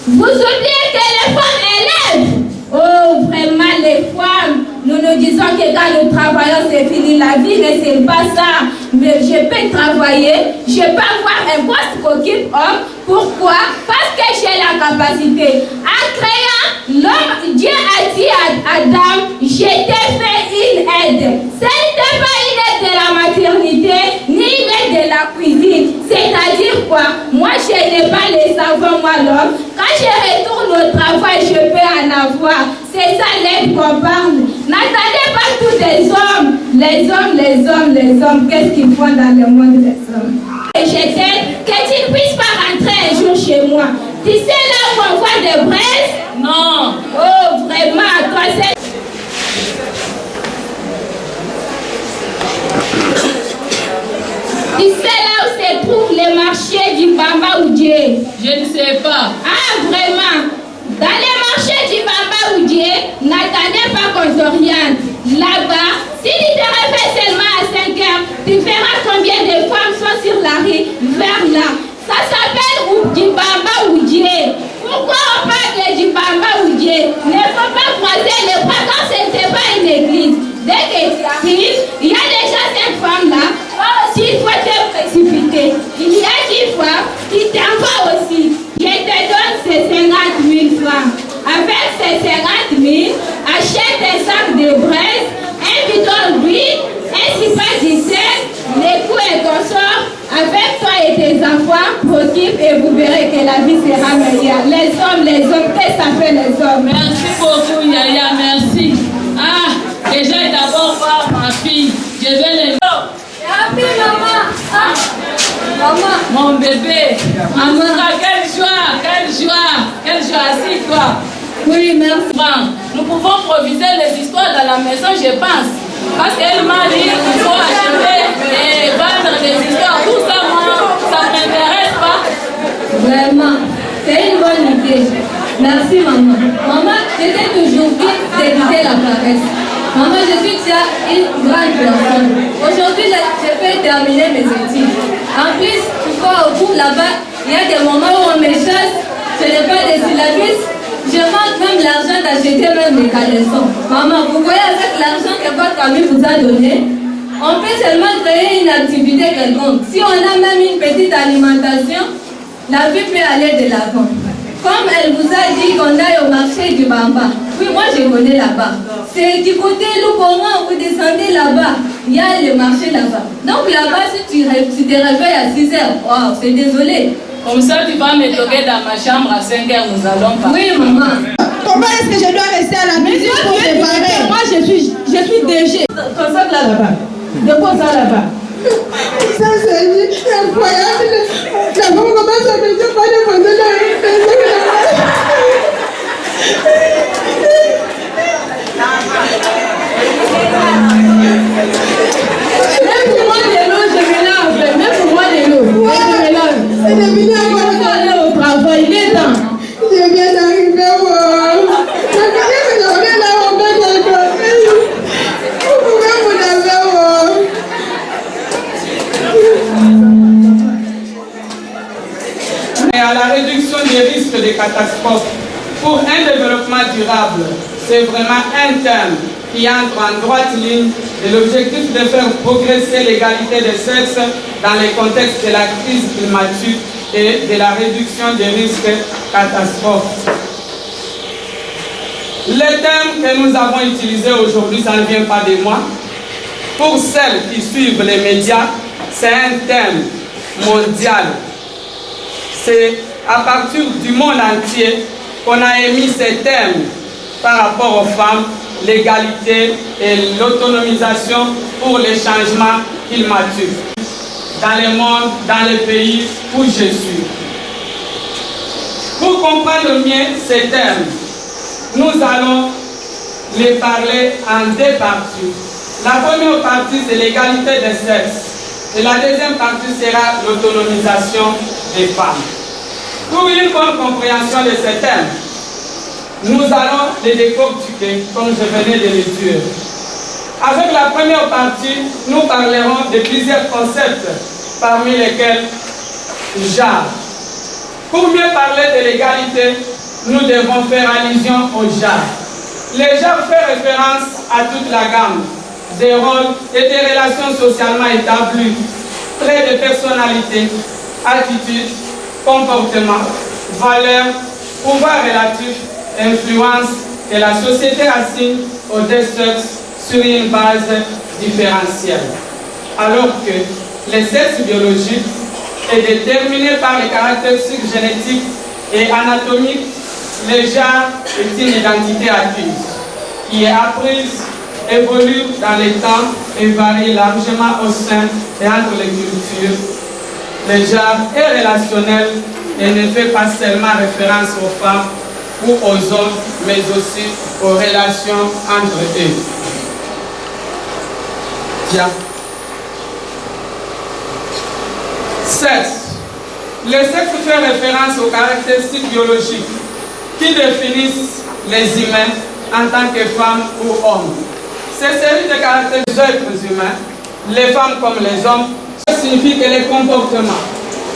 C: Vous oubliez
H: la vie ne c'est pas ça. Mais je peux travailler, je peux avoir un poste qu'occupe homme. Pourquoi? Parce que j'ai la capacité. En créant l'homme, Dieu a dit à Adam, je t'ai fait une aide. Ce n'était pas une aide de la maternité, ni une aide de la cuisine. C'est-à-dire quoi? Moi, je n'ai pas les savants, moi l'homme. Quand je retourne au travail, je peux en avoir. C'est ça l'aide qu'on parle. N'attendez pas tous les hommes. Les hommes, qu'est-ce qu'ils font dans le monde des hommes? Et je t'aide que tu ne puisses pas rentrer un jour chez moi. Tu sais là où on voit des braises? Non. Oh, vraiment, toi c'est... Tu sais là où se trouve le marché du Bamba Oudjé?
F: Je ne sais pas.
H: Ah, vraiment? Dans les marchés du Bamba Oudjé, n'attendez pas qu'on t'oriente. Là-bas, si tu te réveilles seulement à 5 heures, tu verras combien de femmes sont sur la rue vers là. Ça s'appelle du Bamba Oudjé. Pourquoi on parle du Bamba Oudjé? Ne faut pas croiser les bras quand ce n'était pas une église. Dès que tu arrives, il y a déjà cette femme-là. Aussi, il faut te précipiter. Il y a 10 fois qui t'envoient aussi. Je te donne ces 50 000 francs. Avec ces 50 000, achète un sac de braise, un bidon d'huile, un super d'essai, les coups et consorts. Avec toi et tes enfants, profite et vous verrez que la vie sera meilleure. Les hommes, qu'est-ce que ça fait les hommes?
F: Merci beaucoup, Yaya, merci. Ah, déjà d'abord voir ma fille. Je vais les...
H: Merci, maman. Ah. Maman.
F: Mon bébé. Maman, quelle joie. Assieds-toi.
H: Oui, merci.
F: Nous pouvons proviser les histoires dans la maison, je pense. Parce qu'elle m'a dit qu'il faut acheter et vendre des histoires. Tout ça, moi, ça ne m'intéresse pas.
H: Vraiment, c'est une bonne idée. Merci, maman. Maman, j'étais toujours dit d'éviter la paresse. Maman, je suis déjà une grande personne. Aujourd'hui, je vais terminer mes études. En plus, tu vois, au bout là-bas, il y a des moments où on me chasse. Ce n'est pas des syllabus. Je manque même l'argent d'acheter même des caleçons. Maman, vous voyez avec l'argent que votre ami vous a donné, on peut seulement créer une activité quelconque. Si on a même une petite alimentation, la vie peut aller de l'avant. Comme elle vous a dit qu'on aille au marché du Bamba. Oui, moi je connais là-bas. C'est du côté Loukoran, vous descendez là-bas. Il y a le marché là-bas. Donc là-bas, si tu te réveilles à 6 heures, wow, c'est désolé.
F: Comme ça, tu vas me toquer dans ma chambre à 5 heures, nous allons parler.
H: Oui, maman.
G: Comment est-ce que je dois rester à la maison pour te parler?
A: Moi, je suis DG. Ton sac là-bas. Dépose ça là-bas.
G: Ça, c'est incroyable. La femme commence à me dire pas de demander la
A: Même pour moi, de l'eau, je mélange. Même pour moi, de l'eau. Je mélange.
G: C'est devenu encore
A: aller au travail, il est temps.
G: Je viens d'arriver au... Je connais que j'en ai là, on peut encore. Vous pouvez vous laver
I: Et à la réduction des risques de catastrophes pour un développement durable, c'est vraiment un thème qui entre en droite ligne de l'objectif de faire progresser l'égalité des sexes dans le contexte de la crise climatique et de la réduction des risques catastrophes. Le thème que nous avons utilisé aujourd'hui, ça ne vient pas de moi. Pour celles qui suivent les médias, c'est un thème mondial. C'est à partir du monde entier qu'on a émis ces thèmes par rapport aux femmes, l'égalité et l'autonomisation pour les changements climatiques dans le monde, dans les pays où je suis. Pour comprendre mieux ces thèmes, nous allons les parler en deux parties. La première partie, c'est l'égalité des sexes. Et la deuxième partie sera l'autonomisation des femmes. Pour une bonne compréhension de ces thèmes, nous allons les décortiquer comme je venais de le dire. Avec la première partie, nous parlerons de plusieurs concepts, parmi lesquels genre. Pour mieux parler de l'égalité, nous devons faire allusion au genre. Le genre fait référence à toute la gamme des rôles et des relations socialement établies, traits de personnalité, attitudes, comportements, valeurs, pouvoir relatif, influence que la société assigne aux deux sexes sur une base différentielle. Alors que le sexe biologique est déterminé par les caractéristiques génétiques et anatomiques, le genre est une identité acquise qui est apprise, évolue dans le temps et varie largement au sein et entre les cultures. Le genre est relationnel et ne fait pas seulement référence aux femmes ou aux hommes, mais aussi aux relations entre eux. Tiens. Sexe. Le sexe fait référence aux caractéristiques biologiques qui définissent les humains en tant que femmes ou hommes. Ces séries de caractères des êtres humains, les femmes comme les hommes, ça signifie que les comportements,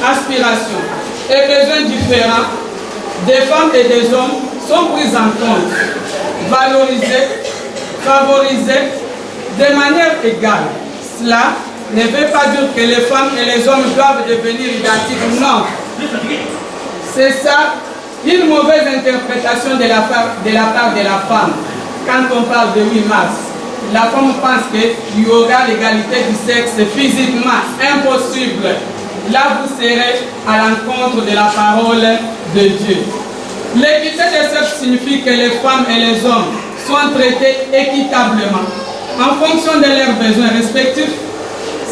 I: aspirations et besoins différents des femmes et des hommes sont pris en compte, valorisés, favorisés de manière égale. Cela ne veut pas dire que les femmes et les hommes doivent devenir identiques, non. C'est ça, une mauvaise interprétation de la part de la femme. Quand on parle de 8 mars, la femme pense qu'il y aura l'égalité du sexe physiquement, impossible. Là, vous serez à l'encontre de la parole de Dieu. L'équité des sexes signifie que les femmes et les hommes sont traités équitablement en fonction de leurs besoins respectifs.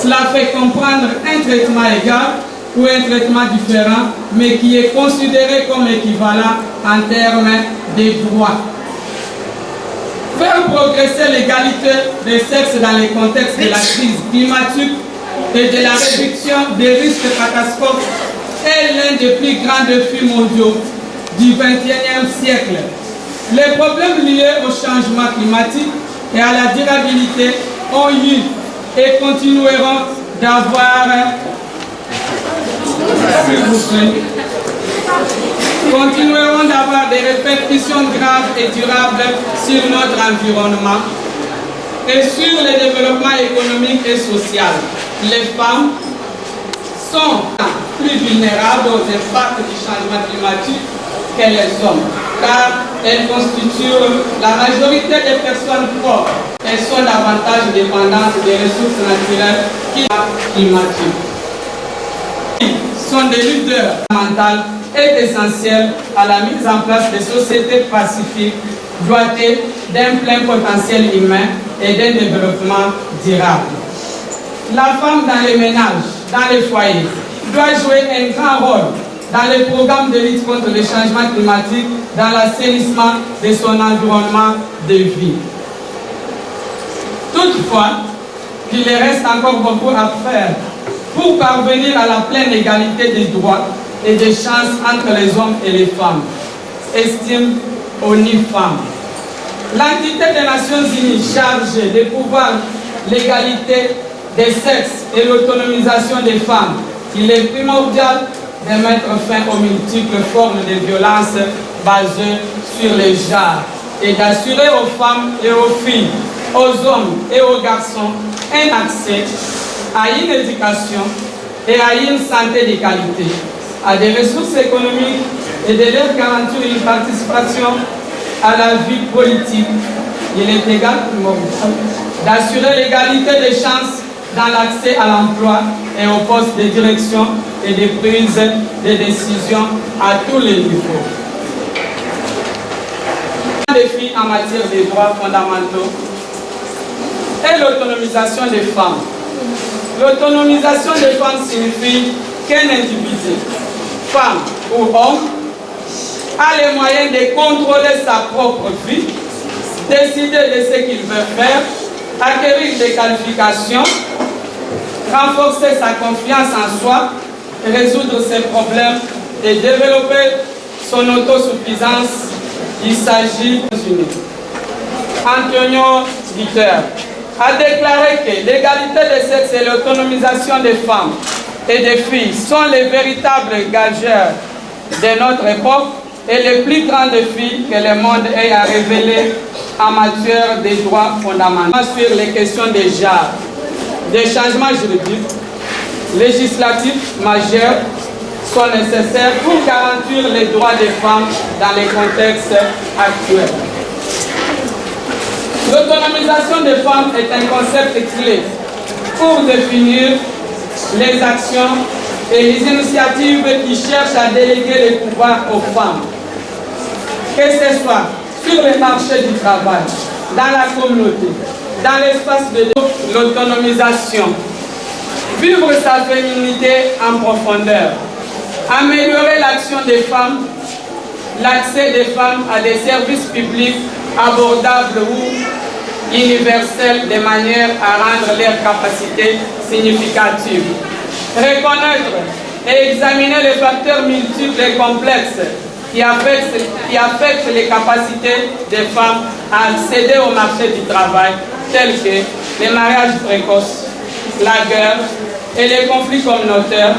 I: Cela fait comprendre un traitement égal ou un traitement différent, mais qui est considéré comme équivalent en termes de droits. Faire progresser l'égalité des sexes dans le contexte de la crise climatique et de la réduction des risques catastrophes est l'un des plus grands défis mondiaux du XXIe siècle. Les problèmes liés au changement climatique et à la durabilité ont eu et continueront d'avoir des répercussions graves et durables sur notre environnement et sur le développement économique et social. Les femmes sont plus vulnérables aux impacts du changement climatique que les hommes, car elles constituent la majorité des personnes pauvres. Elles sont davantage dépendantes des ressources naturelles climatiques. Sont des leaders fondamentaux et essentiels à la mise en place de sociétés pacifiques dotés d'un plein potentiel humain et d'un développement durable. La femme dans les ménages, dans les foyers, doit jouer un grand rôle dans les programmes de lutte contre le changement climatique, dans l'assainissement de son environnement de vie. Toutefois, il reste encore beaucoup à faire pour parvenir à la pleine égalité des droits et des chances entre les hommes et les femmes, estime ONU Femmes. L'entité des Nations Unies chargée de pouvoir l'égalité des sexes et l'autonomisation des femmes, il est primordial de mettre fin aux multiples formes de violence basées sur les genres et d'assurer aux femmes et aux filles, aux hommes et aux garçons un accès à une éducation et à une santé de qualité, à des ressources économiques et de leur garantir une participation à la vie politique. Il est également d'assurer l'égalité des chances dans l'accès à l'emploi et aux postes de direction et de prise de décision à tous les niveaux. Un défi en matière de droits fondamentaux est l'autonomisation des femmes. L'autonomisation des femmes signifie qu'un individu, femme ou homme, a les moyens de contrôler sa propre vie, décider de ce qu'il veut faire, acquérir des qualifications, renforcer sa confiance en soi, résoudre ses problèmes et développer son autosuffisance. Il s'agit d'une. Antonio Guterres a déclaré que l'égalité des sexes et l'autonomisation des femmes et des filles sont les véritables gageurs de notre époque et les plus grands défis que le monde ait à révéler en matière des droits fondamentaux sur les questions des genres. Des changements juridiques, législatifs majeurs sont nécessaires pour garantir les droits des femmes dans les contextes actuels. L'autonomisation des femmes est un concept clé pour définir les actions et les initiatives qui cherchent à déléguer les pouvoirs aux femmes, que ce soit sur les marchés du travail, dans la communauté, dans l'espace de l'autonomisation. Vivre sa féminité en profondeur, améliorer l'action des femmes, l'accès des femmes à des services publics abordables ou universels de manière à rendre leurs capacités significatives. Reconnaître et examiner les facteurs multiples et complexes qui affectent les capacités des femmes à accéder au marché du travail, tels que les mariages précoces, la guerre et les conflits communautaires,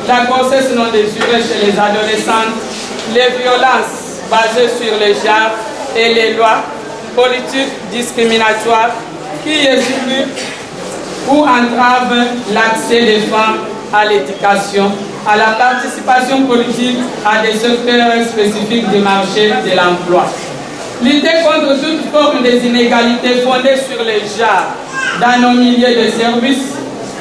I: la grossesse non désirée chez les adolescentes, les violences basées sur les genres et les lois politiques discriminatoires qui excluent ou entravent l'accès des femmes à l'éducation, à la participation politique, à des secteurs spécifiques du marché de l'emploi. Lutter contre toute forme des inégalités fondées sur les genres dans nos milieux de services,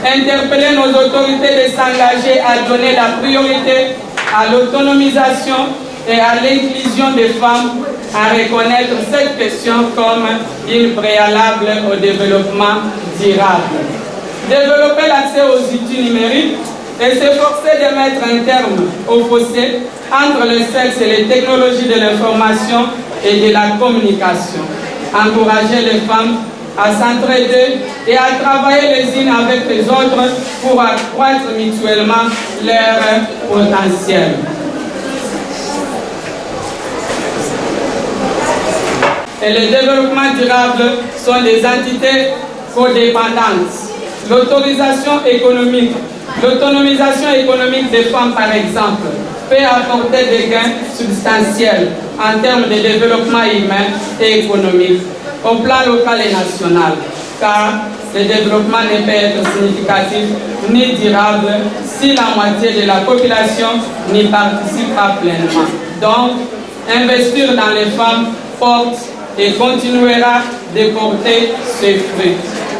I: interpeller nos autorités de s'engager à donner la priorité à l'autonomisation et à l'inclusion des femmes, à reconnaître cette question comme une préalable au développement durable. Développer l'accès aux outils numériques et s'efforcer de mettre un terme au fossé entre le sexe et les technologies de l'information et de la communication. Encourager les femmes à s'entraider et à travailler les unes avec les autres pour accroître mutuellement leur potentiel. Et le développement durable sont des entités codépendantes. L'autonomisation économique des femmes, par exemple, peut apporter des gains substantiels en termes de développement humain et économique au plan local et national, car le développement ne peut être significatif ni durable si la moitié de la population n'y participe pas pleinement. Donc, investir dans les femmes porte et continuera de porter ses fruits.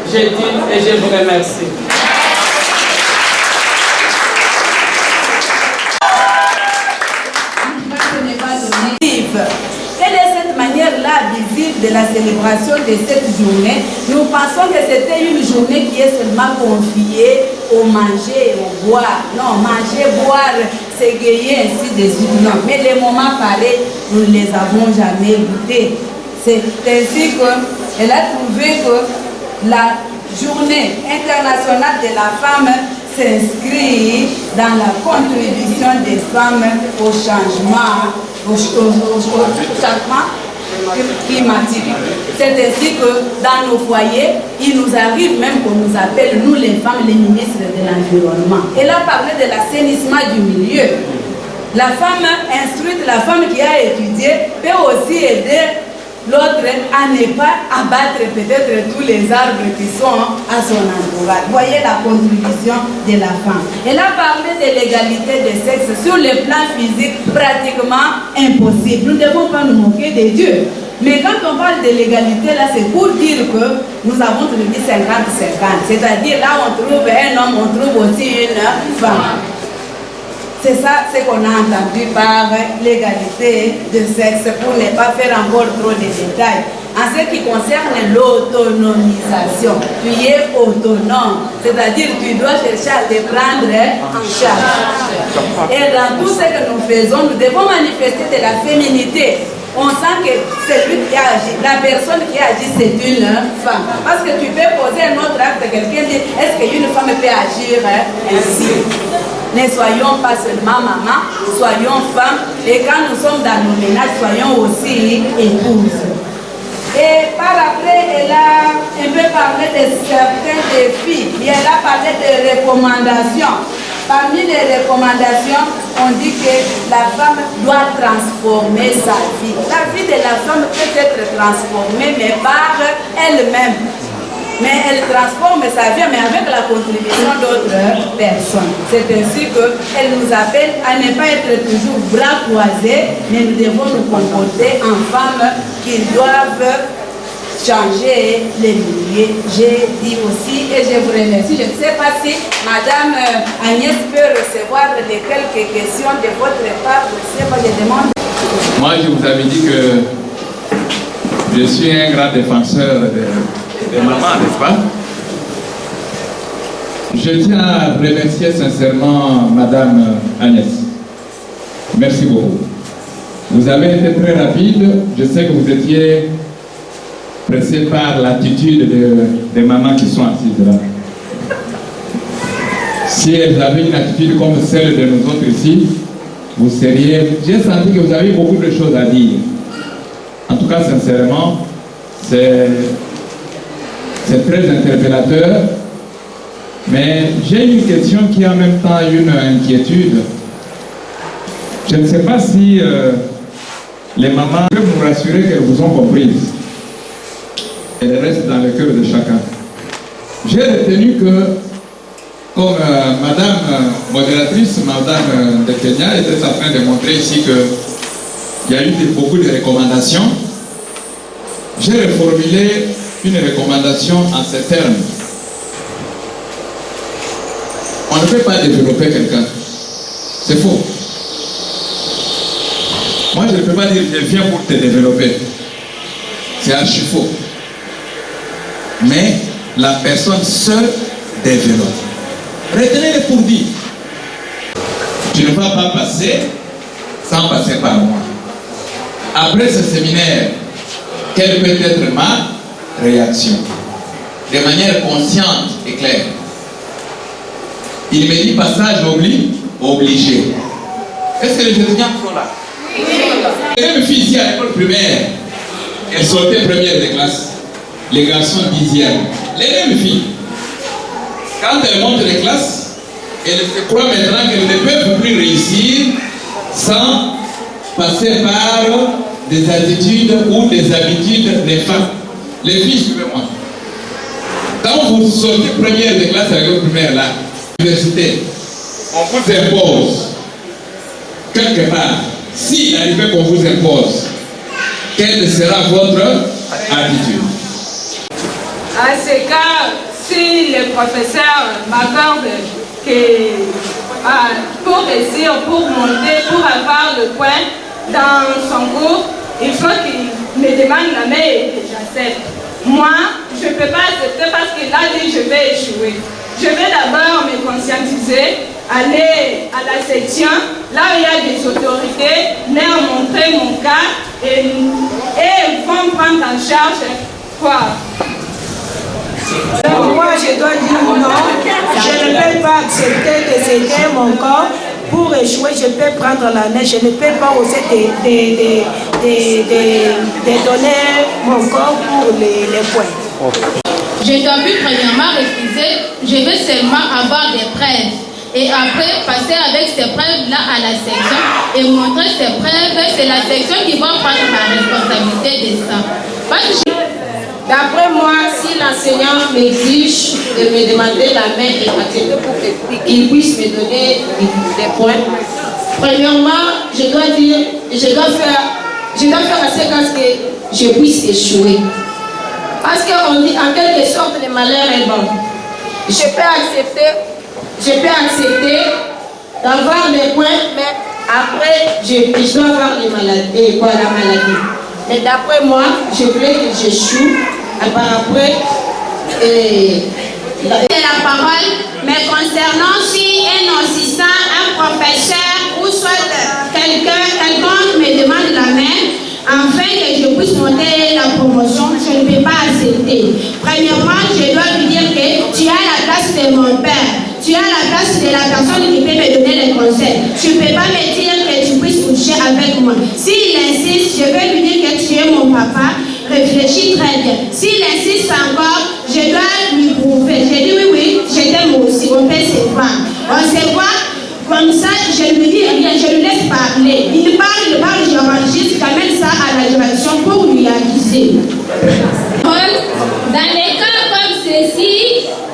I: Je dis et je vous remercie.
A: Quelle est cette manière-là visible de la célébration de cette journée? Nous pensons que c'était une journée qui est seulement confiée au manger et au boire. Non, manger, boire, s'égayer, ainsi de suite. Non, mais les moments pareils, nous ne les avons jamais goûtés. C'est ainsi qu'elle a trouvé que la journée internationale de la femme s'inscrit dans la contribution des femmes au changement climatique. C'est ainsi que dans nos foyers, il nous arrive même qu'on nous appelle, nous les femmes, les ministres de l'environnement. Elle a parlé de l'assainissement du milieu. La femme instruite, la femme qui a étudié, peut aussi aider l'autre à ne pas abattre peut-être tous les arbres qui sont à son entourage. Voyez la contribution de la femme. Elle a parlé de l'égalité des sexes sur le plan physique pratiquement impossible. Nous ne devons pas nous moquer de Dieu. Mais quand on parle de l'égalité, là, c'est pour dire que nous avons trouvé 50-50. C'est-à-dire là, on trouve un homme, on trouve aussi une femme. C'est ça ce qu'on a entendu par l'égalité de sexe, pour ne pas faire encore trop de détails. En ce qui concerne l'autonomisation, tu es autonome, c'est-à-dire tu dois chercher à te prendre en charge. Et dans tout ce que nous faisons, nous devons manifester de la féminité. On sent que celui qui agit, la personne qui agit, c'est une femme. Parce que tu peux poser un autre acte, quelqu'un dit, est-ce qu'une femme peut agir ainsi? Ne soyons pas seulement maman, soyons femmes, et quand nous sommes dans nos ménages, soyons aussi épouses. Et par après, elle a un peu parlé de certains défis, et elle a parlé de recommandations Parmi les recommandations, on dit que la femme doit transformer sa vie. La vie de la femme peut être transformée, mais par elle-même. Mais elle transforme sa vie, mais avec la contribution d'autres personnes. C'est ainsi qu'elle nous appelle à ne pas être toujours bras croisés, mais nous devons nous comporter en femmes qui doivent changer les milieux. J'ai dit aussi, et je vous remercie, je ne sais pas si Madame Agnès peut recevoir les quelques questions de votre part. Je demande.
J: Moi, je vous avais dit que je suis un grand défenseur de maman, n'est-ce pas? Je tiens à remercier sincèrement Madame Agnès. Merci beaucoup. Vous avez été très rapide. Je sais que vous étiez pressé par l'attitude des mamans qui sont assises là. Si elles avaient une attitude comme celle de nous autres ici, vous seriez... J'ai senti que vous avez beaucoup de choses à dire. En tout cas, sincèrement, c'est très interpellateur. Mais j'ai une question qui a en même temps une inquiétude. Je ne sais pas si les mamans peuvent vous rassurer qu'elles vous ont comprises. Elle reste dans le cœur de chacun. J'ai retenu que, comme Madame modératrice, Madame de Kenya était en train de montrer ici qu'il y a eu beaucoup de recommandations, j'ai reformulé une recommandation en ces termes. On ne peut pas développer quelqu'un. C'est faux. Moi, je ne peux pas dire je viens pour te développer. C'est archi faux. Mais la personne seule développe. Retenez-le pour dire. Tu ne vas pas passer sans passer par moi. Après ce séminaire, quelle peut être ma réaction? De manière consciente et claire. Il me dit passage obligé. Est-ce que les étudiants sont là? Oui. Les mêmes filles ici à l'école primaire, elles sortaient première de classe. Les garçons 10e. Les mêmes filles. Quand elles montent les classes, elles se croient maintenant qu'elles ne peuvent plus réussir sans passer par des attitudes ou des habitudes des femmes. Les filles, suivez-moi. Quand vous sortez première de classe à l'école primaire, là, à l'université, on vous impose, quelque part, s'il arrivait qu'on vous impose, quelle sera votre attitude?
F: À ce cas, si le professeur m'accorde que pour réussir, pour monter, pour avoir le point dans son cours, il faut qu'il me demande la main et que j'accepte. Moi, je ne peux pas accepter parce qu'il a dit je vais échouer. Je vais d'abord me conscientiser, aller à la section, là où il y a des autorités, leur montrer mon cas et vont prendre en charge quoi.
K: Alors moi, je dois dire non, je ne peux pas accepter que c'était mon corps. Pour échouer, je peux prendre la neige, je ne peux pas oser de donner mon corps pour les points.
C: Je dois plus premièrement refuser, je veux seulement avoir des preuves. Et après, passer avec ces preuves-là à la section et montrer ces preuves, c'est la section qui va prendre ma responsabilité de ça. Parce que
K: d'après moi, si l'enseignant m'exige de me demander la main et accepter pour qu'il puisse me donner des points, premièrement, je dois faire à ce que je puisse échouer. Parce qu'on dit en quelque sorte le malheur est bon. Je peux accepter d'avoir des points, mais après, je dois avoir la maladie. Mais d'après moi, je voulais que j'échoue. Après,
H: la parole, mais concernant si un assistant, un professeur ou soit quelqu'un me demande la main, afin que je puisse monter la promotion, je ne peux pas accepter. Premièrement, je dois lui dire que tu as la place de mon père, tu as la place de la personne qui peut me donner les conseils. Tu ne peux pas me dire que tu puisses coucher avec moi. S'il insiste, je vais lui dire que tu es mon papa. Réfléchis très bien. S'il insiste encore, je dois lui prouver. Je dis oui, je t'aime aussi. On peut se voir. On se voit
G: Comme ça, je lui dis, eh bien, je le laisse parler. Il parle, j'enregistre, j'amène ça à la direction pour lui aviser.
H: Dans les cas comme ceci,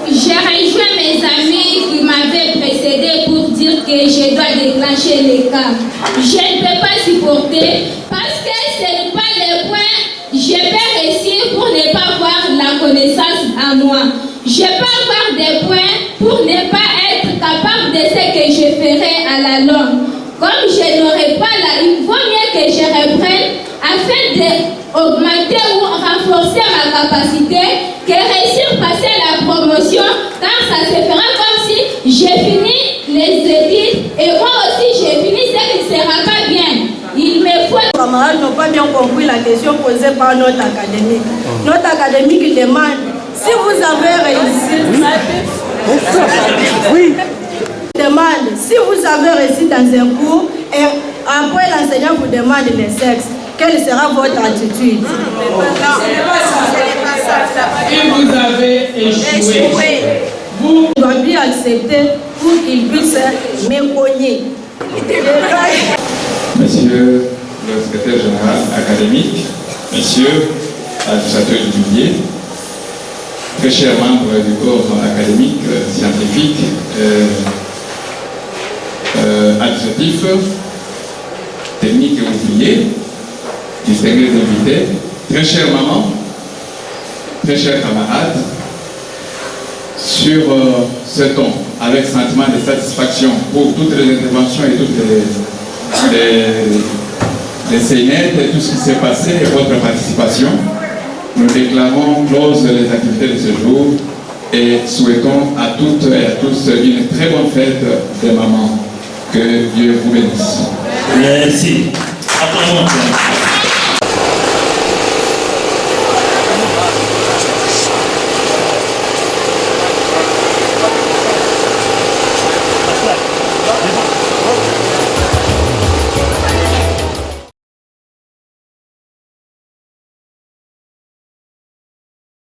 H: j'ai rejoint mes amis qui m'avaient précédé pour dire que je dois déclencher les cas. Je ne peux pas supporter parce que ce n'est pas le point. Je peux réussir pour ne pas avoir la connaissance à moi. Je peux avoir des points pour ne pas être capable de ce que je ferai à la longue. Comme je n'aurai pas là, il vaut mieux que je reprenne afin d'augmenter ou renforcer ma capacité que réussir à passer la promotion, car ça se fera comme si j'ai fini les études et moi aussi j'ai fini ce qui ne sera pas bien. Il me faut...
L: Les camarades n'ont pas bien compris la question posée par notre académique. Notre académique demande si vous avez réussi... Oui. Demande si vous avez réussi dans un cours et après l'enseignant vous demande le sexe, quelle sera votre attitude?
I: Si vous avez échoué, vous
L: devez bien accepter pour qu'il puisse me cogner.
M: Monsieur le secrétaire général académique, monsieur administrateur du Duvier, très chers membres du corps académique, scientifique, administratif, technique et ouvrier, distingués invités, très chère maman, très chers camarades, sur ce ton, avec sentiment de satisfaction pour toutes les interventions et toutes les scénettes et tout ce qui s'est passé et votre participation, nous déclarons close les activités de ce jour et souhaitons à toutes et à tous une très bonne fête des mamans. Que Dieu vous bénisse.
N: Merci. Applaudissements.